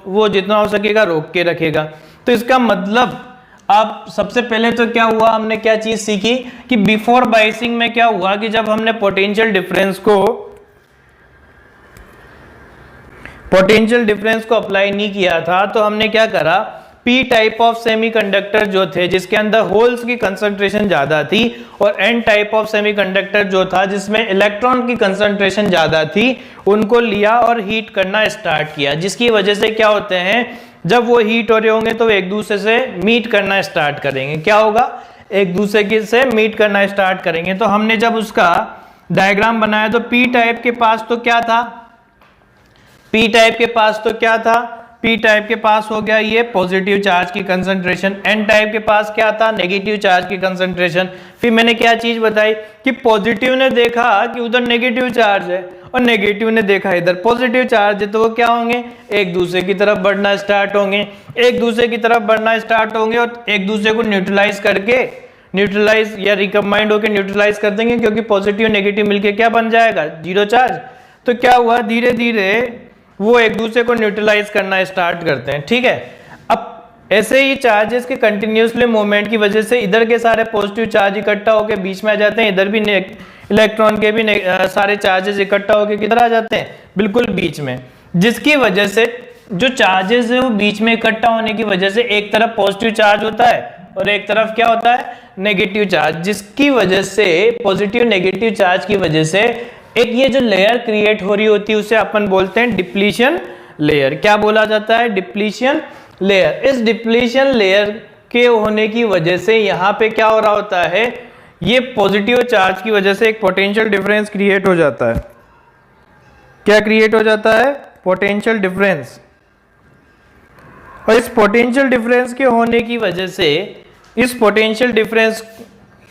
वो जितना हो सकेगा रोक के रखेगा। तो इसका मतलब आप सबसे पहले तो क्या हुआ, हमने क्या चीज सीखी कि बिफोर बायसिंग में क्या हुआ कि जब हमने पोटेंशियल डिफरेंस को अप्लाई नहीं किया था तो हमने क्या करा, पी टाइप ऑफ सेमीकंडक्टर जो थे जिसके अंदर होल्स की कंसंट्रेशन ज्यादा थी, और एन टाइप ऑफ सेमीकंडक्टर जो था जिसमें इलेक्ट्रॉन की कंसंट्रेशन ज्यादा थी, उनको लिया और हीट करना स्टार्ट किया, जिसकी वजह से क्या होते हैं, जब वो हीट हो रहे होंगे तो एक दूसरे से मीट करना स्टार्ट करेंगे। क्या होगा, एक दूसरे से मीट करना स्टार्ट करेंगे। तो हमने जब उसका डायग्राम बनाया तो पी टाइप के पास तो क्या था, पी टाइप के पास हो गया ये पॉजिटिव चार्ज की कंसंट्रेशन, एन टाइप के पास क्या था, नेगेटिव चार्ज की कंसंट्रेशन। फिर मैंने क्या चीज बताई कि पॉजिटिव ने देखा कि उधर नेगेटिव चार्ज है और नेगेटिव ने देखा इधर पॉजिटिव चार्ज है, तो वो क्या होंगे, एक दूसरे की तरफ बढ़ना स्टार्ट होंगे, और एक दूसरे को न्यूट्रलाइज या रिकम्बाइंड होकर न्यूट्रलाइज कर देंगे, क्योंकि पॉजिटिव नेगेटिव मिलके क्या बन जाएगा, जीरो चार्ज। तो क्या हुआ, धीरे धीरे वो एक दूसरे को न्यूट्रलाइज करना स्टार्ट करते हैं। ठीक है, अब ऐसे ही चार्जेस के कंटिन्यूसली मूवमेंट की वजह से इधर के सारे पॉजिटिव चार्ज इकट्ठा होकर बीच में आ जाते हैं, इधर भी इलेक्ट्रॉन के भी सारे चार्जेस इकट्ठा होकर किधर आ जाते हैं, बिल्कुल बीच में, जिसकी वजह से जो चार्जेस है वो बीच में इकट्ठा होने की वजह से एक तरफ पॉजिटिव चार्ज होता है और एक तरफ क्या होता है, नेगेटिव चार्ज, जिसकी वजह से पॉजिटिव नेगेटिव चार्ज की वजह से एक ये जो लेयर क्रिएट हो रही होती है उसे अपन बोलते हैं डिप्लीशन लेयर। क्या बोला जाता है, डिप्लीशन लेयर। इस डिप्लीशन लेयर के होने की वजह से यहाँ पे क्या हो रहा होता है, ये पॉजिटिव चार्ज की वजह से एक पोटेंशियल डिफरेंस क्रिएट हो जाता है। क्या क्रिएट हो जाता है, पोटेंशियल डिफरेंस। और इस पोटेंशियल डिफरेंस के होने की वजह से इस पोटेंशियल डिफरेंस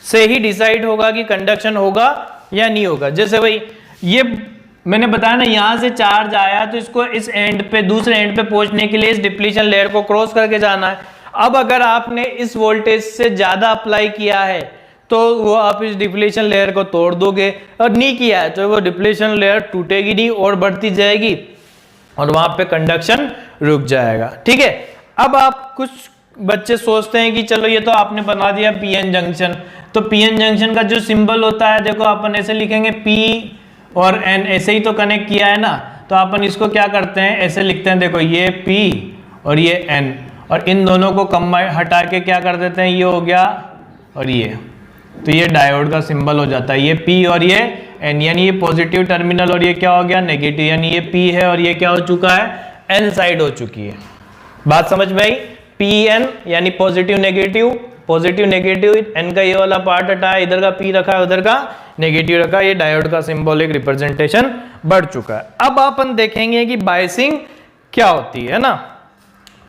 से ही डिसाइड होगा कि कंडक्शन होगा या नहीं होगा। जैसे भाई ये मैंने बताया ना, यहां से चार्ज आया तो इसको इस एंड पे, दूसरे एंड पे पहुंचने के लिए इस डिप्लीशन लेयर को क्रॉस करके जाना है। अब अगर आपने इस वोल्टेज से ज्यादा अप्लाई किया है तो वो आप इस डिप्लीशन लेयर को तोड़ दोगे, और नहीं किया है तो वो डिप्लीशन लेयर टूटेगी नहीं और बढ़ती जाएगी और वहां पे कंडक्शन रुक जाएगा। ठीक है, अब आप कुछ बच्चे सोचते हैं कि चलो ये तो आपने बना दिया पीएन जंक्शन, तो पीएन जंक्शन का जो सिंबल होता है देखो अपन ऐसे लिखेंगे, पी और एन ऐसे ही तो कनेक्ट किया है ना, तो अपन इसको क्या करते हैं, ऐसे लिखते हैं, देखो ये पी और ये एन, और इन दोनों को कंबाइन हटा के क्या कर देते हैं, ये हो गया और ये, तो ये डायोड का सिंबल हो जाता है, ये पी और ये एन, यानी ये पॉजिटिव टर्मिनल और ये क्या हो गया, नेगेटिव, यानी ये पी है और ये क्या हो चुका है, एन साइड हो चुकी है। बात समझ में आई, पी एन यानी पॉजिटिव नेगेटिव एन का ये वाला पार्ट हटाया, इधर का पी रखा है, उधर का नेगेटिव रखा, ये डायोड का सिंबॉलिक रिप्रेजेंटेशन बढ़ चुका है। अब अपन देखेंगे कि बायसिंग क्या होती है ना,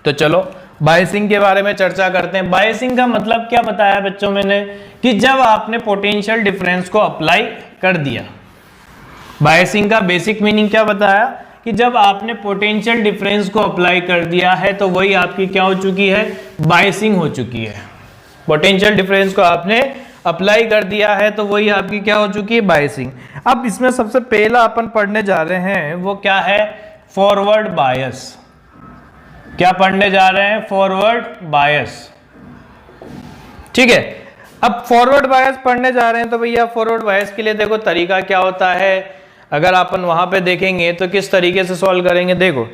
तो चलो बायसिंग के बारे में चर्चा करते हैं। बायसिंग का मतलब क्या बताया बच्चों मैंने, कि जब आपने पोटेंशियल डिफरेंस को अप्लाई कर दिया, बायसिंग का बेसिक मीनिंग क्या बताया कि जब आपने पोटेंशियल डिफरेंस को अप्लाई कर दिया है तो वही आपकी क्या हो चुकी है, बायसिंग हो चुकी है। पोटेंशियल डिफरेंस को आपने अप्लाई कर दिया है तो वही आपकी क्या हो चुकी है, बायसिंग। अब इसमें सबसे पहला अपन पढ़ने जा रहे हैं वो क्या है, फॉरवर्ड बायस। क्या पढ़ने जा रहे हैं, फॉरवर्ड बायस। ठीक है, अब फॉरवर्ड बायस पढ़ने जा रहे हैं तो भैया फॉरवर्ड बायस के लिए देखो तरीका क्या होता है, अगर अपन वहां पे देखेंगे तो किस तरीके से सॉल्व करेंगे। देखो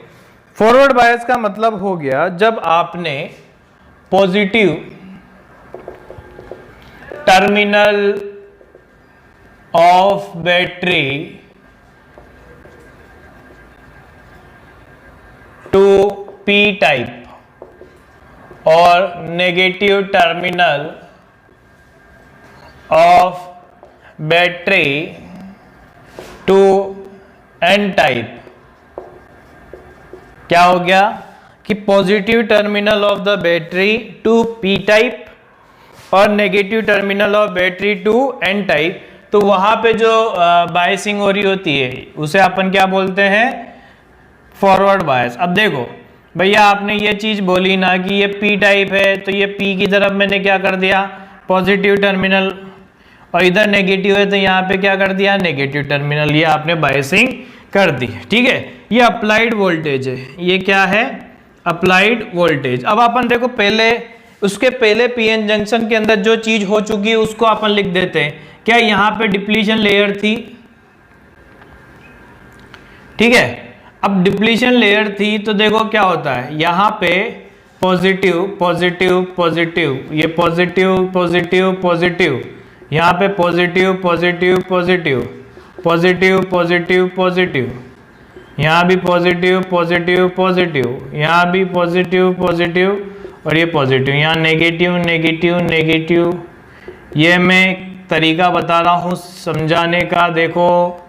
फॉरवर्ड बायस का मतलब हो गया जब आपने positive terminal of battery to P type और negative terminal of battery to N type, क्या हो गया कि positive terminal of the battery to P type और negative terminal of battery to N type, तो वहां पे जो बायसिंग हो रही होती है उसे अपन क्या बोलते हैं, फॉरवर्ड बायस। अब देखो भैया आपने ये चीज बोली ना कि ये पी टाइप है, तो ये पी की तरफ मैंने क्या कर दिया, पॉजिटिव टर्मिनल, और इधर नेगेटिव है तो यहाँ पे क्या कर दिया, नेगेटिव टर्मिनल, ये आपने बायसिंग कर दी। ठीक है, ये अप्लाइड वोल्टेज है, ये क्या है, अप्लाइड वोल्टेज। अब अपन देखो पहले उसके पहले पीएन जंक्शन के अंदर जो चीज हो चुकी है उसको अपन लिख देते हैं। क्या यहाँ पे डिप्लीशन लेयर थी, ठीक है, अब डिप्लीशन लेयर थी तो देखो क्या होता है, यहाँ पे पॉजिटिव पॉजिटिव पॉजिटिव, ये पॉजिटिव पॉजिटिव पॉजिटिव, यहाँ पे positive positive positive positive positive positive, यहाँ भी पॉजिटिव पॉजिटिव पॉजिटिव, यहाँ भी पॉजिटिव पॉजिटिव और ये पॉजिटिव, यहाँ नेगेटिव नेगेटिव नेगेटिव। ये मैं तरीका बता रहा हूँ समझाने का, देखो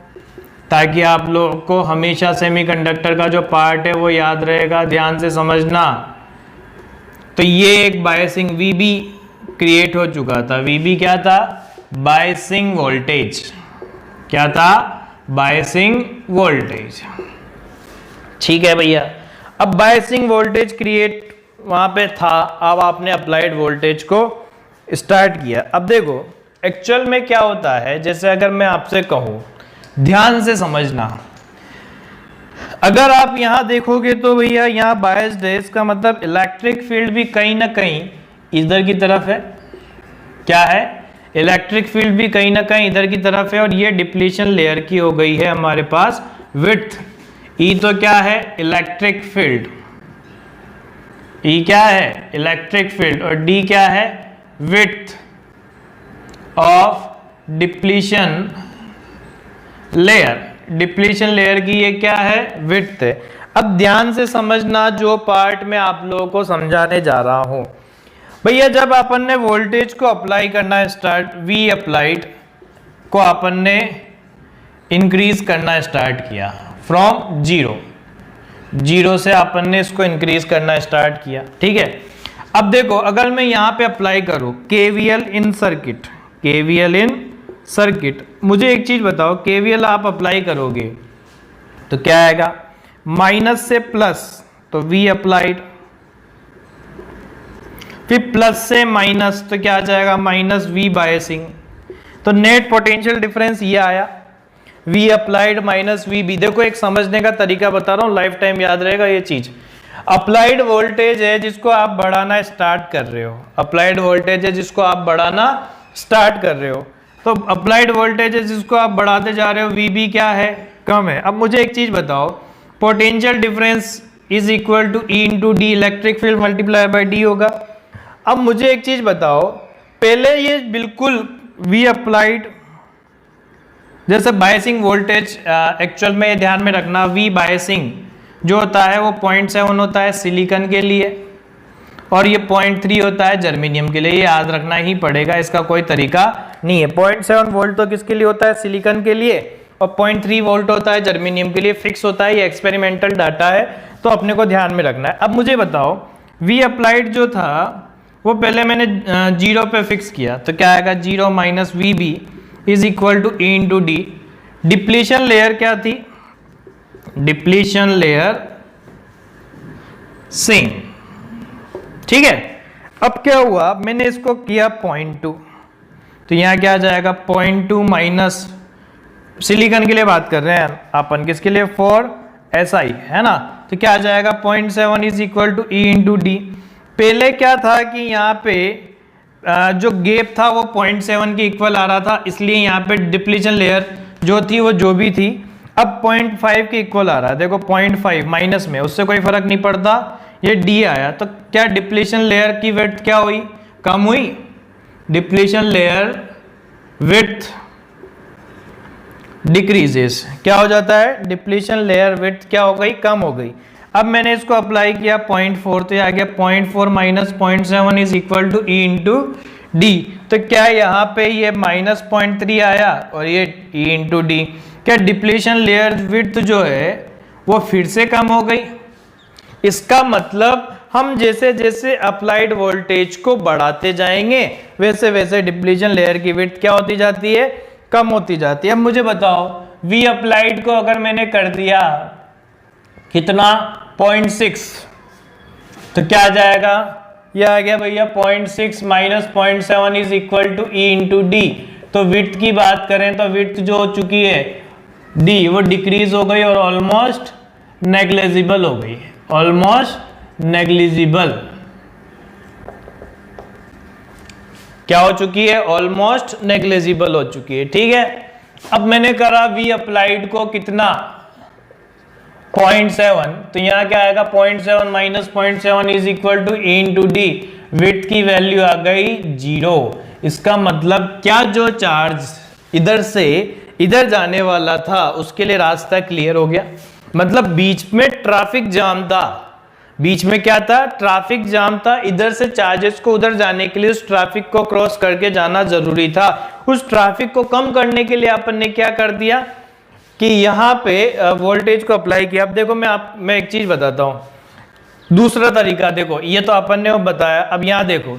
ताकि आप लोग को हमेशा सेमीकंडक्टर का जो पार्ट है वो याद रहेगा, ध्यान से समझना। तो ये एक बायसिंग VB क्रिएट हो चुका था। VB क्या था, बायसिंग वोल्टेज, क्या था, बायसिंग वोल्टेज। ठीक है भैया, अब बायसिंग वोल्टेज क्रिएट वहां पे था, अब आपने अप्लाइड वोल्टेज को स्टार्ट किया। अब देखो एक्चुअल में क्या होता है, जैसे अगर मैं आपसे कहूं, ध्यान से समझना, अगर आप यहां देखोगे तो भैया यहाँ बायस्ड है, इसका मतलब इलेक्ट्रिक फील्ड भी कहीं ना कहीं इधर की तरफ है, क्या है, इलेक्ट्रिक फील्ड भी कहीं ना कहीं इधर की तरफ है, और ये डिप्लीशन लेयर की हो गई है हमारे पास विड्थ। ई तो क्या है, इलेक्ट्रिक फील्ड, ई क्या है, इलेक्ट्रिक फील्ड, और डी क्या है, width of depletion layer. Depletion layer की ये क्या है, विड्थ है। अब ध्यान से समझना जो पार्ट में आप लोगों को समझाने जा रहा हूं। भैया जब अपन ने वोल्टेज को अप्लाई करना स्टार्ट, V अप्लाइड को अपन ने इंक्रीज करना स्टार्ट किया फ्रॉम जीरो से अपन ने इसको इंक्रीज करना स्टार्ट किया। ठीक है, अब देखो अगर मैं यहां पे अप्लाई करूं KVL इन सर्किट, KVL इन सर्किट, मुझे एक चीज बताओ, KVL आप अप्लाई करोगे तो क्या आएगा, माइनस से प्लस तो V अप्लाइड, फिर प्लस से माइनस तो क्या आ जाएगा, माइनस V बायसिंग। तो नेट पोटेंशियल डिफरेंस ये आया, V अप्लाइड माइनस VB। देखो एक समझने का तरीका बता रहा हूं, लाइफ टाइम याद रहेगा ये चीज। अप्लाइड वोल्टेज है जिसको आप बढ़ाना स्टार्ट कर रहे हो, अप्लाइड वोल्टेज है जिसको आप बढ़ाना स्टार्ट कर रहे हो, तो अप्लाइड वोल्टेज है जिसको आप बढ़ाते जा रहे हो, VB क्या है, कम है। अब मुझे एक चीज बताओ, potential difference is equal to E into D, electric field multiply by D होगा। अब मुझे एक चीज बताओ, पहले ये बिल्कुल V अप्लाइड जैसे बायसिंग वोल्टेज, एक्चुअल में ध्यान में रखना, V बायसिंग जो होता है वो 0.7 होता है सिलिकॉन के लिए, और ये 0.3 होता है जर्मेनियम के लिए, ये याद रखना ही पड़ेगा, इसका कोई तरीका नहीं है। 0.7 वोल्ट तो किसके लिए होता है, सिलिकॉन के लिए, और 0.3 वोल्ट होता है जर्मेनियम के लिए, फिक्स होता है, ये एक्सपेरिमेंटल डाटा है तो अपने को ध्यान में रखना है। अब मुझे बताओ V अप्लाइड जो था वो पहले मैंने 0 पे फिक्स किया, तो क्या आएगा, 0 minus VB is equal to E into D. Depletion layer क्या थी, डिप्लीशन लेयर सेम। ठीक है, अब क्या हुआ, मैंने इसको किया 0.2, तो यहां क्या आ जाएगा, 0.2 माइनस, सिलिकॉन के लिए बात कर रहे हैं अपन, किसके लिए, फॉर SI है ना, तो क्या आ जाएगा 0.7 is equal to E into D. पहले क्या था कि यहाँ पे जो गैप था वो 0.7 के इक्वल आ रहा था, इसलिए यहाँ पे डिप्लीशन लेयर जो थी वो जो भी थी अब 0.5 के इक्वल आ रहा है। देखो 0.5 माइनस में, उससे कोई फर्क नहीं पड़ता, ये डी आया। तो क्या डिप्लीशन लेयर की विड्थ क्या हुई, कम हुई। डिप्लीशन लेयर विड्थ डिक्रीजेस, क्या हो जाता है, डिप्लीशन लेयर विड्थ क्या हो गई, कम हो गई। अब मैंने इसको अप्लाई किया 0.4, तो ये आ गया 0.4 minus 0.7 is equal to E into D. तो क्या यहाँ पे ये माइनस 0.3 आया और ये ई इंटू डी, क्या डिप्लीशन लेयर विड्थ जो है वो फिर से कम हो गई। इसका मतलब हम जैसे जैसे अप्लाइड वोल्टेज को बढ़ाते जाएंगे वैसे वैसे डिप्लीशन लेयर की विड्थ क्या होती जाती है, कम होती जाती है। अब मुझे बताओ वी अप्लाइड को अगर मैंने कर दिया कितना 0.6, तो क्या आ जाएगा, ये आ गया भैया 0.6 minus 0.7 is equal to E into D. तो विड्थ की बात करें तो विड्थ जो हो चुकी है डी वो डिक्रीज हो गई और ऑलमोस्ट नेग्लिजिबल हो गई, ऑलमोस्ट नेग्लिजिबल क्या हो चुकी है, ऑलमोस्ट नेग्लिजिबल हो चुकी है। ठीक है, अब मैंने करा वी अप्लाइड को कितना 0.7, तो यहां क्या आएगा 0.7 minus 0.7 is equal to E into D, width की वैल्यू आ गई 0। इसका मतलब क्या, जो चार्ज इधर से इधर जाने वाला था उसके लिए रास्ता क्लियर हो गया। मतलब बीच में ट्रैफिक जाम था, बीच में क्या था, ट्रैफिक जाम था, इधर से चार्जेस को उधर जाने के लिए उस ट्रैफिक को क्रॉस करके जाना जरूरी था। उस ट्रैफिक को कम करने के लिए अपन ने क्या कर दिया कि यहाँ पे वोल्टेज को अप्लाई किया। अब देखो मैं एक चीज बताता हूँ, दूसरा तरीका देखो, ये तो अपन ने वो बताया। अब यहाँ देखो,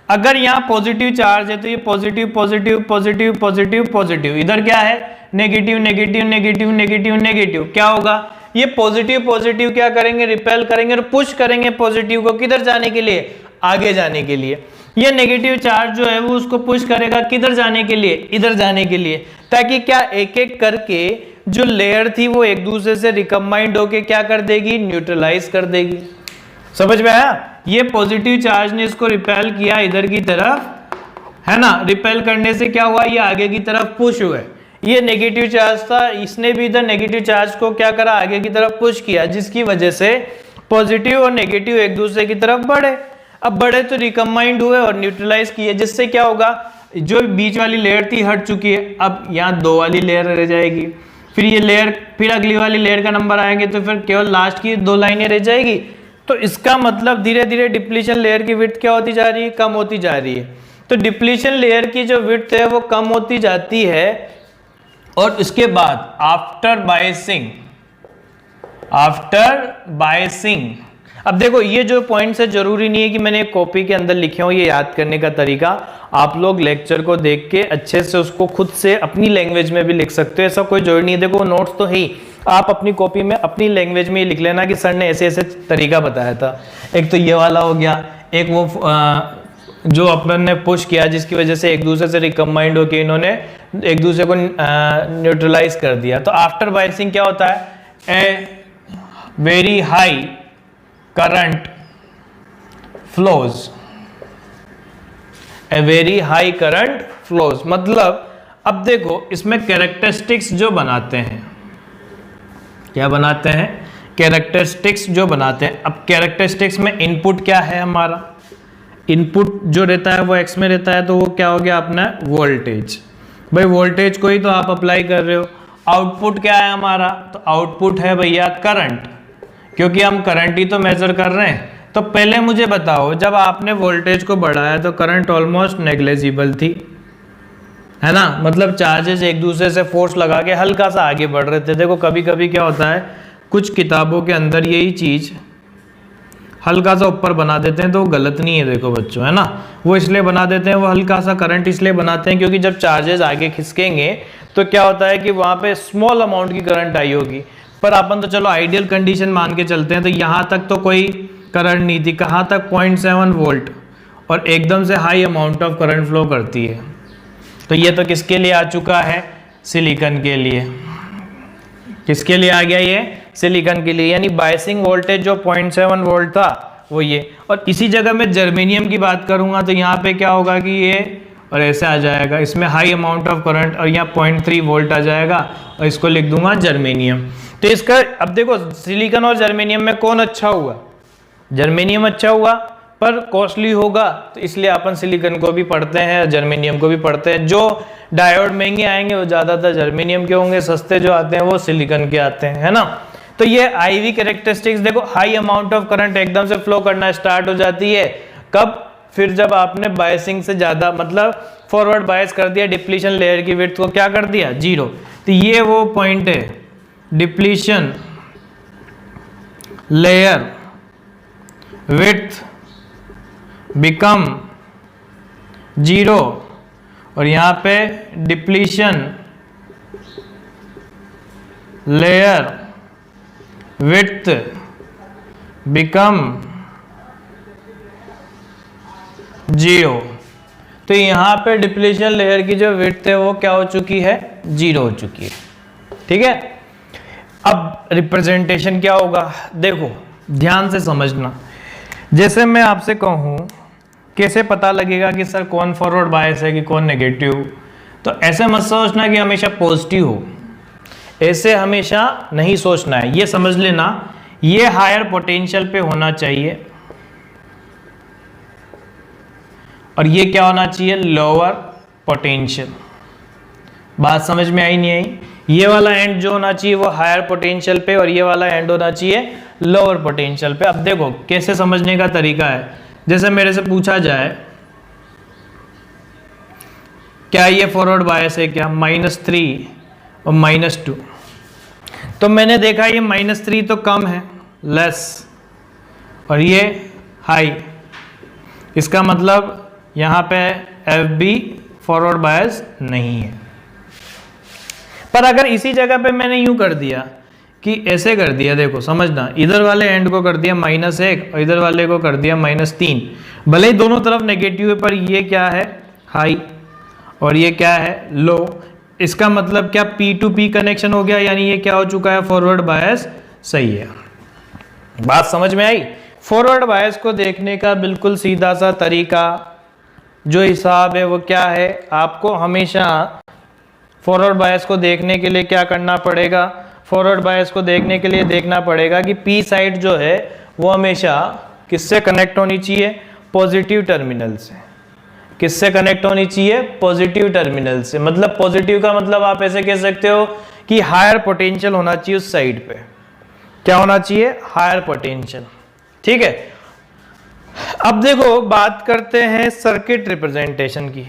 अगर यहाँ पॉजिटिव चार्ज है तो ये positive positive positive positive positive, इधर क्या है negative negative negative negative negative, क्या होगा, ये पॉजिटिव पॉजिटिव क्या करेंगे, रिपेल करेंगे और पुश करेंगे पॉजिटिव को किधर जाने के लिए, आगे जाने के लिए। ये नेगेटिव चार्ज जो है वो उसको पुश करेगा किधर जाने के लिए, इधर जाने के लिए, ताकि क्या एक एक करके जो लेयर थी वो एक दूसरे से रिकम्बाइंड होके क्या कर देगी, न्यूट्रलाइज कर देगी। समझ में आया, ये पॉजिटिव चार्ज ने इसको रिपेल किया इधर की तरफ, है ना, रिपेल करने से क्या हुआ, ये आगे की तरफ पुश हुए। ये नेगेटिव चार्ज था, इसने भी इधर नेगेटिव चार्ज को क्या करा, आगे की तरफ पुश किया, जिसकी वजह से पॉजिटिव और नेगेटिव एक दूसरे की तरफ बढ़े। अब बढ़े तो रिकम्बाइंड हुए और न्यूट्रलाइज किए, जिससे क्या होगा, जो बीच वाली लेयर थी हट चुकी है, अब यहाँ 2 वाली लेयर रह जाएगी, फिर ये लेयर, फिर अगली वाली लेयर का नंबर आएंगे तो फिर केवल लास्ट की 2 लाइनें रह जाएगी। तो इसका मतलब धीरे धीरे डिप्लीशन लेयर की विड्थ क्या होती जा रही है, कम होती जा रही है। तो डिप्लीशन लेयर की जो विड्थ है वो कम होती जाती है। और इसके बाद आफ्टर बायसिंग, अब देखो ये जो पॉइंट्स है जरूरी नहीं है कि मैंने कॉपी के अंदर लिखे हो, ये याद करने का तरीका आप लोग लेक्चर को देख के अच्छे से उसको खुद से अपनी लैंग्वेज में भी लिख सकते हो, ऐसा कोई जरूरी नहीं है। देखो नोट्स तो है ही, आप अपनी कॉपी में अपनी लैंग्वेज में ये लिख लेना कि सर ने ऐसे ऐसे तरीका बताया था। एक तो ये वाला हो गया, एक वो जो अपन ने पुश किया जिसकी वजह से एक दूसरे से रिकम्बाइंड होकर इन्होंने एक दूसरे को न्यूट्रलाइज कर दिया। तो आफ्टर बायसिंग क्या होता है, a very high current flows, a very high current flows, मतलब अब देखो इसमें कैरेक्टरिस्टिक्स जो बनाते हैं, क्या बनाते हैं, कैरेक्टरिस्टिक्स जो बनाते हैं। अब कैरेक्टरिस्टिक्स में इनपुट क्या है हमारा, इनपुट जो रहता है वो एक्स में रहता है, तो वो क्या हो गया अपना वोल्टेज। भाई वोल्टेज को ही तो आप अप्लाई कर रहे हो। आउटपुट क्या है हमारा, तो आउटपुट है भैया करंट, क्योंकि हम करंट ही तो मेजर कर रहे हैं। तो पहले मुझे बताओ, जब आपने वोल्टेज को बढ़ाया तो करंट ऑलमोस्ट नेग्लिजिबल थी, है ना, मतलब चार्जेस एक दूसरे से फोर्स लगा के हल्का सा आगे बढ़ रहे थे। देखो कभी कभी क्या होता है, कुछ किताबों के अंदर यही चीज हल्का सा ऊपर बना देते हैं तो वो गलत नहीं है, देखो बच्चों, है ना, वो इसलिए बना देते हैं, वो हल्का सा करंट इसलिए बनाते हैं क्योंकि जब चार्जेस आगे खिसकेंगे तो क्या होता है कि वहां पे स्मॉल अमाउंट की करंट आई होगी। पर अपन तो चलो आइडियल कंडीशन मान के चलते हैं, तो यहाँ तक तो कोई करंट नहीं थी, कहाँ तक 0.7 वोल्ट, और एकदम से high amount of current flow करती है। तो ये तो किसके लिए आ चुका है, सिलिकॉन के लिए। किसके लिए आ गया ये, सिलिकॉन के लिए। यानी बायसिंग वोल्टेज जो 0.7 वोल्ट था वो ये। और इसी जगह मैं जर्मेनियम की बात करूंगा तो यहाँ पे क्या होगा कि ये और ऐसे आ जाएगा, इसमें हाई अमाउंट ऑफ करंट और यहाँ 0.3 वोल्ट आ जाएगा और इसको लिख दूंगा जर्मेनियम। तो इसका अब देखो सिलिकॉन और जर्मेनियम में कौन अच्छा हुआ? जर्मेनियम अच्छा हुआ, पर कॉस्टली होगा तो इसलिए अपन सिलिकॉन को भी पढ़ते हैं, जर्मेनियम को भी पढ़ते हैं। जो डायोड महंगे आएंगे वो ज़्यादातर जर्मेनियम के होंगे, सस्ते जो आते हैं वो सिलिकॉन के आते हैं, है ना। तो ये IV कैरेक्टरिस्टिक्स देखो, हाई अमाउंट ऑफ करंट एकदम से फ्लो करना स्टार्ट हो जाती है कब? फिर जब आपने बायसिंग से ज़्यादा मतलब फॉरवर्ड बायस कर दिया, डिप्लीशन लेयर की विड्थ को क्या कर दिया? 0। तो ये वो पॉइंट है, डिप्लीशन लेयर विड्थ बिकम 0 और यहाँ पे डिप्लीशन लेयर विड्थ बिकम 0। तो यहाँ पे डिप्लीशन लेयर की जो विड्थ है वो क्या हो चुकी है? 0 हो चुकी है, ठीक है। अब रिप्रेजेंटेशन क्या होगा? देखो ध्यान से समझना। जैसे मैं आपसे कहूँ कैसे पता लगेगा कि सर कौन फॉरवर्ड बायस है कि कौन नेगेटिव, तो ऐसे मत सोचना कि हमेशा पॉजिटिव हो, ऐसे हमेशा नहीं सोचना है। ये समझ लेना ये हायर पोटेंशियल पे होना चाहिए और ये क्या होना चाहिए? Lower potential. बात समझ में आई नहीं आई? ये वाला एंड जो होना चाहिए वो हायर पोटेंशियल पे और ये वाला एंड होना चाहिए लोअर पोटेंशियल पे। अब देखो कैसे समझने का तरीका है। जैसे मेरे से पूछा जाए क्या ये फॉरवर्ड बायस है क्या? -3 और -2। तो मैंने देखा ये -3 तो कम है, लेस, और ये हाई। इसका मतलब यहाँ पे FB फॉरवर्ड बायस नहीं है। पर अगर इसी जगह पे मैंने यूं कर दिया कि ऐसे कर दिया, देखो समझना, इधर वाले एंड को कर दिया -1 और इधर वाले को कर दिया -3, भले ही दोनों तरफ नेगेटिव है पर ये क्या है? हाई और ये क्या है? लो। इसका मतलब क्या? P to P कनेक्शन हो गया, यानी ये क्या हो चुका है? फॉरवर्ड बायस सही है। बात समझ में आई? फॉरवर्ड बायस को देखने का बिल्कुल सीधा सा तरीका जो हिसाब है वो क्या है? आपको हमेशा फॉरवर्ड बायस को देखने के लिए क्या करना पड़ेगा? फॉरवर्ड बायस को देखने के लिए देखना पड़ेगा कि P साइड जो है वो हमेशा किससे कनेक्ट होनी चाहिए? पॉजिटिव टर्मिनल से। किससे कनेक्ट होनी चाहिए? पॉजिटिव टर्मिनल से। मतलब पॉजिटिव का मतलब आप ऐसे कह सकते हो कि हायर पोटेंशियल होना चाहिए उस साइड पे। क्या होना चाहिए? हायर पोटेंशियल, ठीक है। अब देखो बात करते हैं सर्किट रिप्रेजेंटेशन की।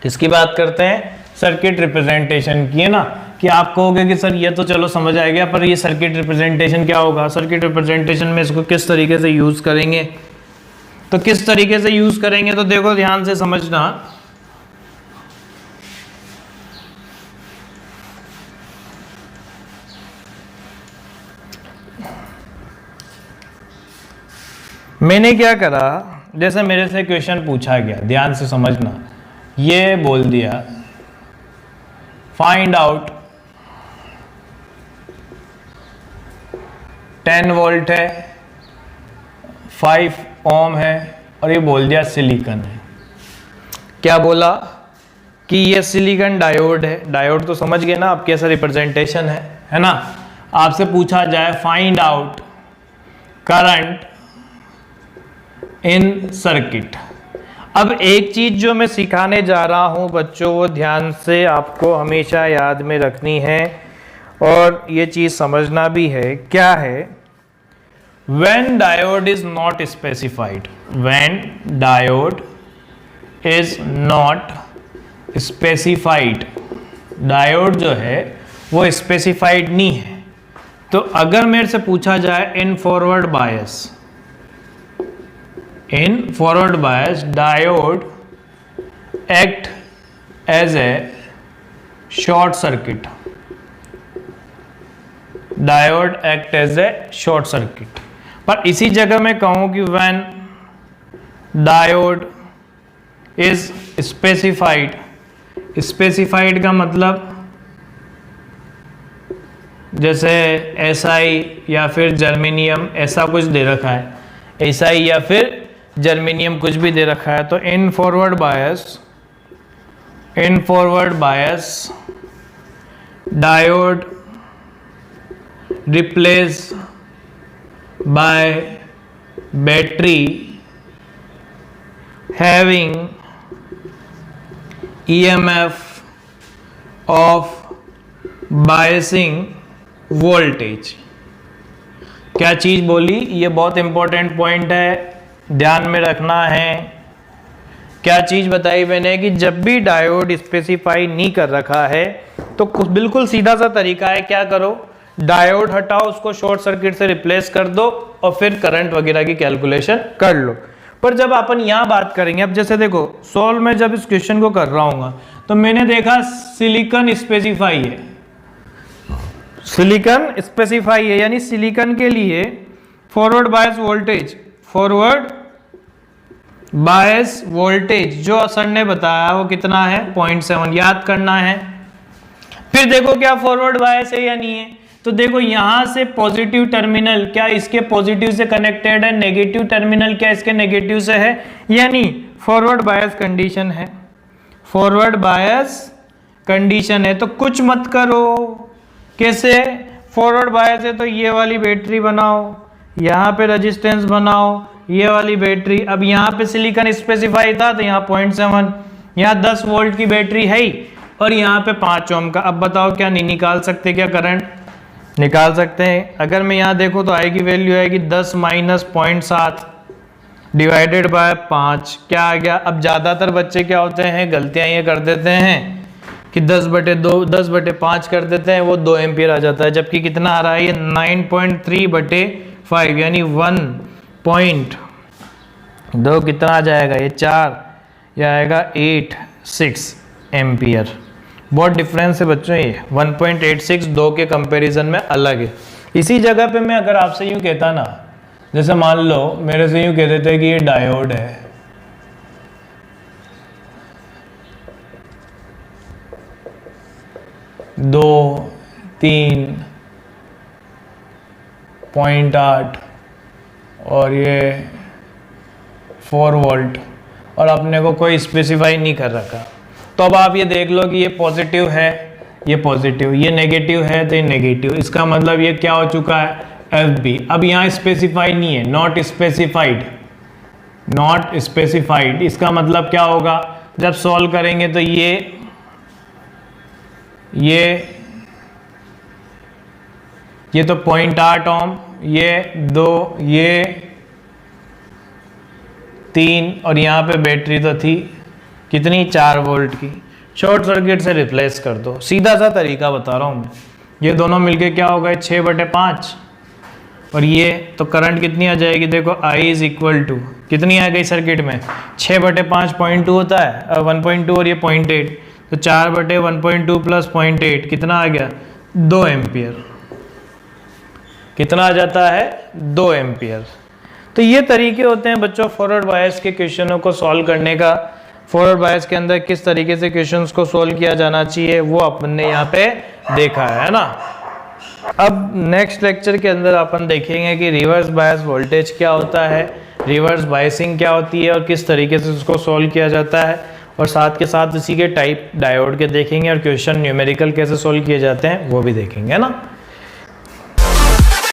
किसकी बात करते हैं? सर्किट रिप्रेजेंटेशन की, है ना। कि आप कहोगे कि सर ये तो चलो समझ आ गया, पर ये सर्किट रिप्रेजेंटेशन क्या होगा? सर्किट रिप्रेजेंटेशन में इसको किस तरीके से यूज करेंगे? तो किस तरीके से यूज करेंगे तो देखो ध्यान से समझना। मैंने क्या करा, जैसे मेरे से क्वेश्चन पूछा गया, ध्यान से समझना, ये बोल दिया फाइंड आउट 10 वोल्ट है, 5 ओम है और ये बोल दिया सिलिकॉन है। क्या बोला कि ये सिलिकॉन डायोड है। डायोड तो समझ गए ना आप कैसा रिप्रेजेंटेशन है ना। आपसे पूछा जाए find out current in circuit. अब एक चीज जो मैं सिखाने जा रहा हूं बच्चों, वो ध्यान से आपको हमेशा याद में रखनी है और ये चीज समझना भी है। क्या है? when diode is not specified, when diode is not specified, diode जो है वो स्पेसिफाइड नहीं है। तो अगर मेरे से पूछा जाए in forward bias diode act as a short circuit, diode act as a short circuit. पर इसी जगह मैं कहूं कि when diode is specified, specified का मतलब जैसे SI या फिर जर्मेनियम ऐसा कुछ दे रखा है, SI या फिर जर्मेनियम कुछ भी दे रखा है। तो इन forward bias diode replace by battery having EMF of biasing voltage. क्या चीज बोली, ये बहुत इंपॉर्टेंट पॉइंट है, ध्यान में रखना है। क्या चीज बताई मैंने कि जब भी डायोड स्पेसिफाई नहीं कर रखा है तो बिल्कुल सीधा सा तरीका है, क्या करो, डायोड हटाओ, उसको शॉर्ट सर्किट से रिप्लेस कर दो और फिर करंट वगैरह की कैलकुलेशन कर लो। पर जब अपन यहां बात करेंगे, अब जैसे देखो सॉल्व में जब इस क्वेश्चन को कर रहा हूँ तो मैंने देखा सिलिकॉन स्पेसिफाई है, सिलिकॉन स्पेसिफाई है, यानी सिलिकॉन के लिए फॉरवर्ड बायस वोल्टेज जो सर ने बताया वो कितना है 0.7, याद करना है। फिर देखो क्या फॉरवर्ड बायस है या नहीं है, तो देखो यहां से पॉजिटिव टर्मिनल क्या इसके पॉजिटिव से कनेक्टेड है, नेगेटिव टर्मिनल क्या इसके नेगेटिव से है, यानी फॉरवर्ड बायस कंडीशन है, फॉरवर्ड बायस कंडीशन है। तो कुछ मत करो, कैसे, फॉरवर्ड बायस है तो ये वाली बैटरी बनाओ, यहाँ पे रेजिस्टेंस बनाओ, ये वाली बैटरी, अब यहाँ पे सिलिकॉन स्पेसिफाई था तो यहाँ 0.7, यहाँ 10 वोल्ट की बैटरी है ही, और यहाँ पे 5 ओम का। अब बताओ क्या नहीं निकाल सकते, क्या करंट निकाल सकते हैं। अगर मैं यहाँ देखूँ तो आई की वैल्यू आएगी 10 माइनस 0.7 डिवाइडेड बाय 5, क्या आ गया। अब ज़्यादातर बच्चे क्या होते हैं, गलतियाँ ये कर देते हैं कि 10/2 10/5 कर देते हैं, वो 2 एम्पियर आ जाता है, जबकि कितना आ रहा है ये 9.3/5 यानी 1.2 कितना आ जाएगा, ये 4 या आएगा 86 एम्पियर। बहुत डिफरेंस है बच्चों, ये 1.86 2 के कंपैरिजन में अलग है। इसी जगह पे मैं अगर आपसे यूँ कहता ना, जैसे मान लो मेरे से यूँ कहते थे कि ये डायोड है, दो 3.8 और ये 4 वोल्ट, और अपने को कोई स्पेसिफाई नहीं कर रखा, तो अब आप ये देख लो कि ये पॉजिटिव है, ये पॉजिटिव, ये नेगेटिव है तो ये नेगेटिव, इसका मतलब ये क्या हो चुका है FB। अब यहाँ स्पेसिफाई नहीं है, नॉट स्पेसिफाइड, इसका मतलब क्या होगा, जब सॉल्व करेंगे तो ये 0.8 ओम, ये 2, ये 3, और यहाँ पे बैटरी तो थी कितनी 4 वोल्ट की, शॉर्ट सर्किट से रिप्लेस कर दो। सीधा सा तरीका बता रहा हूँ मैं, ये दोनों मिलके क्या हो गए 6/5, और ये तो करंट कितनी आ जाएगी, देखो I इज इक्वल टू कितनी आ गई सर्किट में 6/5 0.2 होता है 1.2 और ये 0.8, तो 4/1.2 प्लस 0.8 कितना आ गया 2 एम्पियर, कितना आ जाता है 2 एम्पियर। तो ये तरीके होते हैं बच्चों फॉरवर्ड बायस के क्वेश्चनों को सॉल्व करने का। फॉरवर्ड बायस के अंदर किस तरीके से क्वेश्चंस को सॉल्व किया जाना चाहिए वो अपन ने यहाँ पे देखा है ना। अब नेक्स्ट लेक्चर के अंदर अपन देखेंगे कि रिवर्स बायस वोल्टेज क्या होता है, रिवर्स बायसिंग क्या होती है और किस तरीके से उसको सॉल्व किया जाता है, और साथ के साथ इसी के टाइप डायोड के देखेंगे और क्वेश्चन न्यूमेरिकल कैसे सॉल्व किए जाते हैं वो भी देखेंगे ना।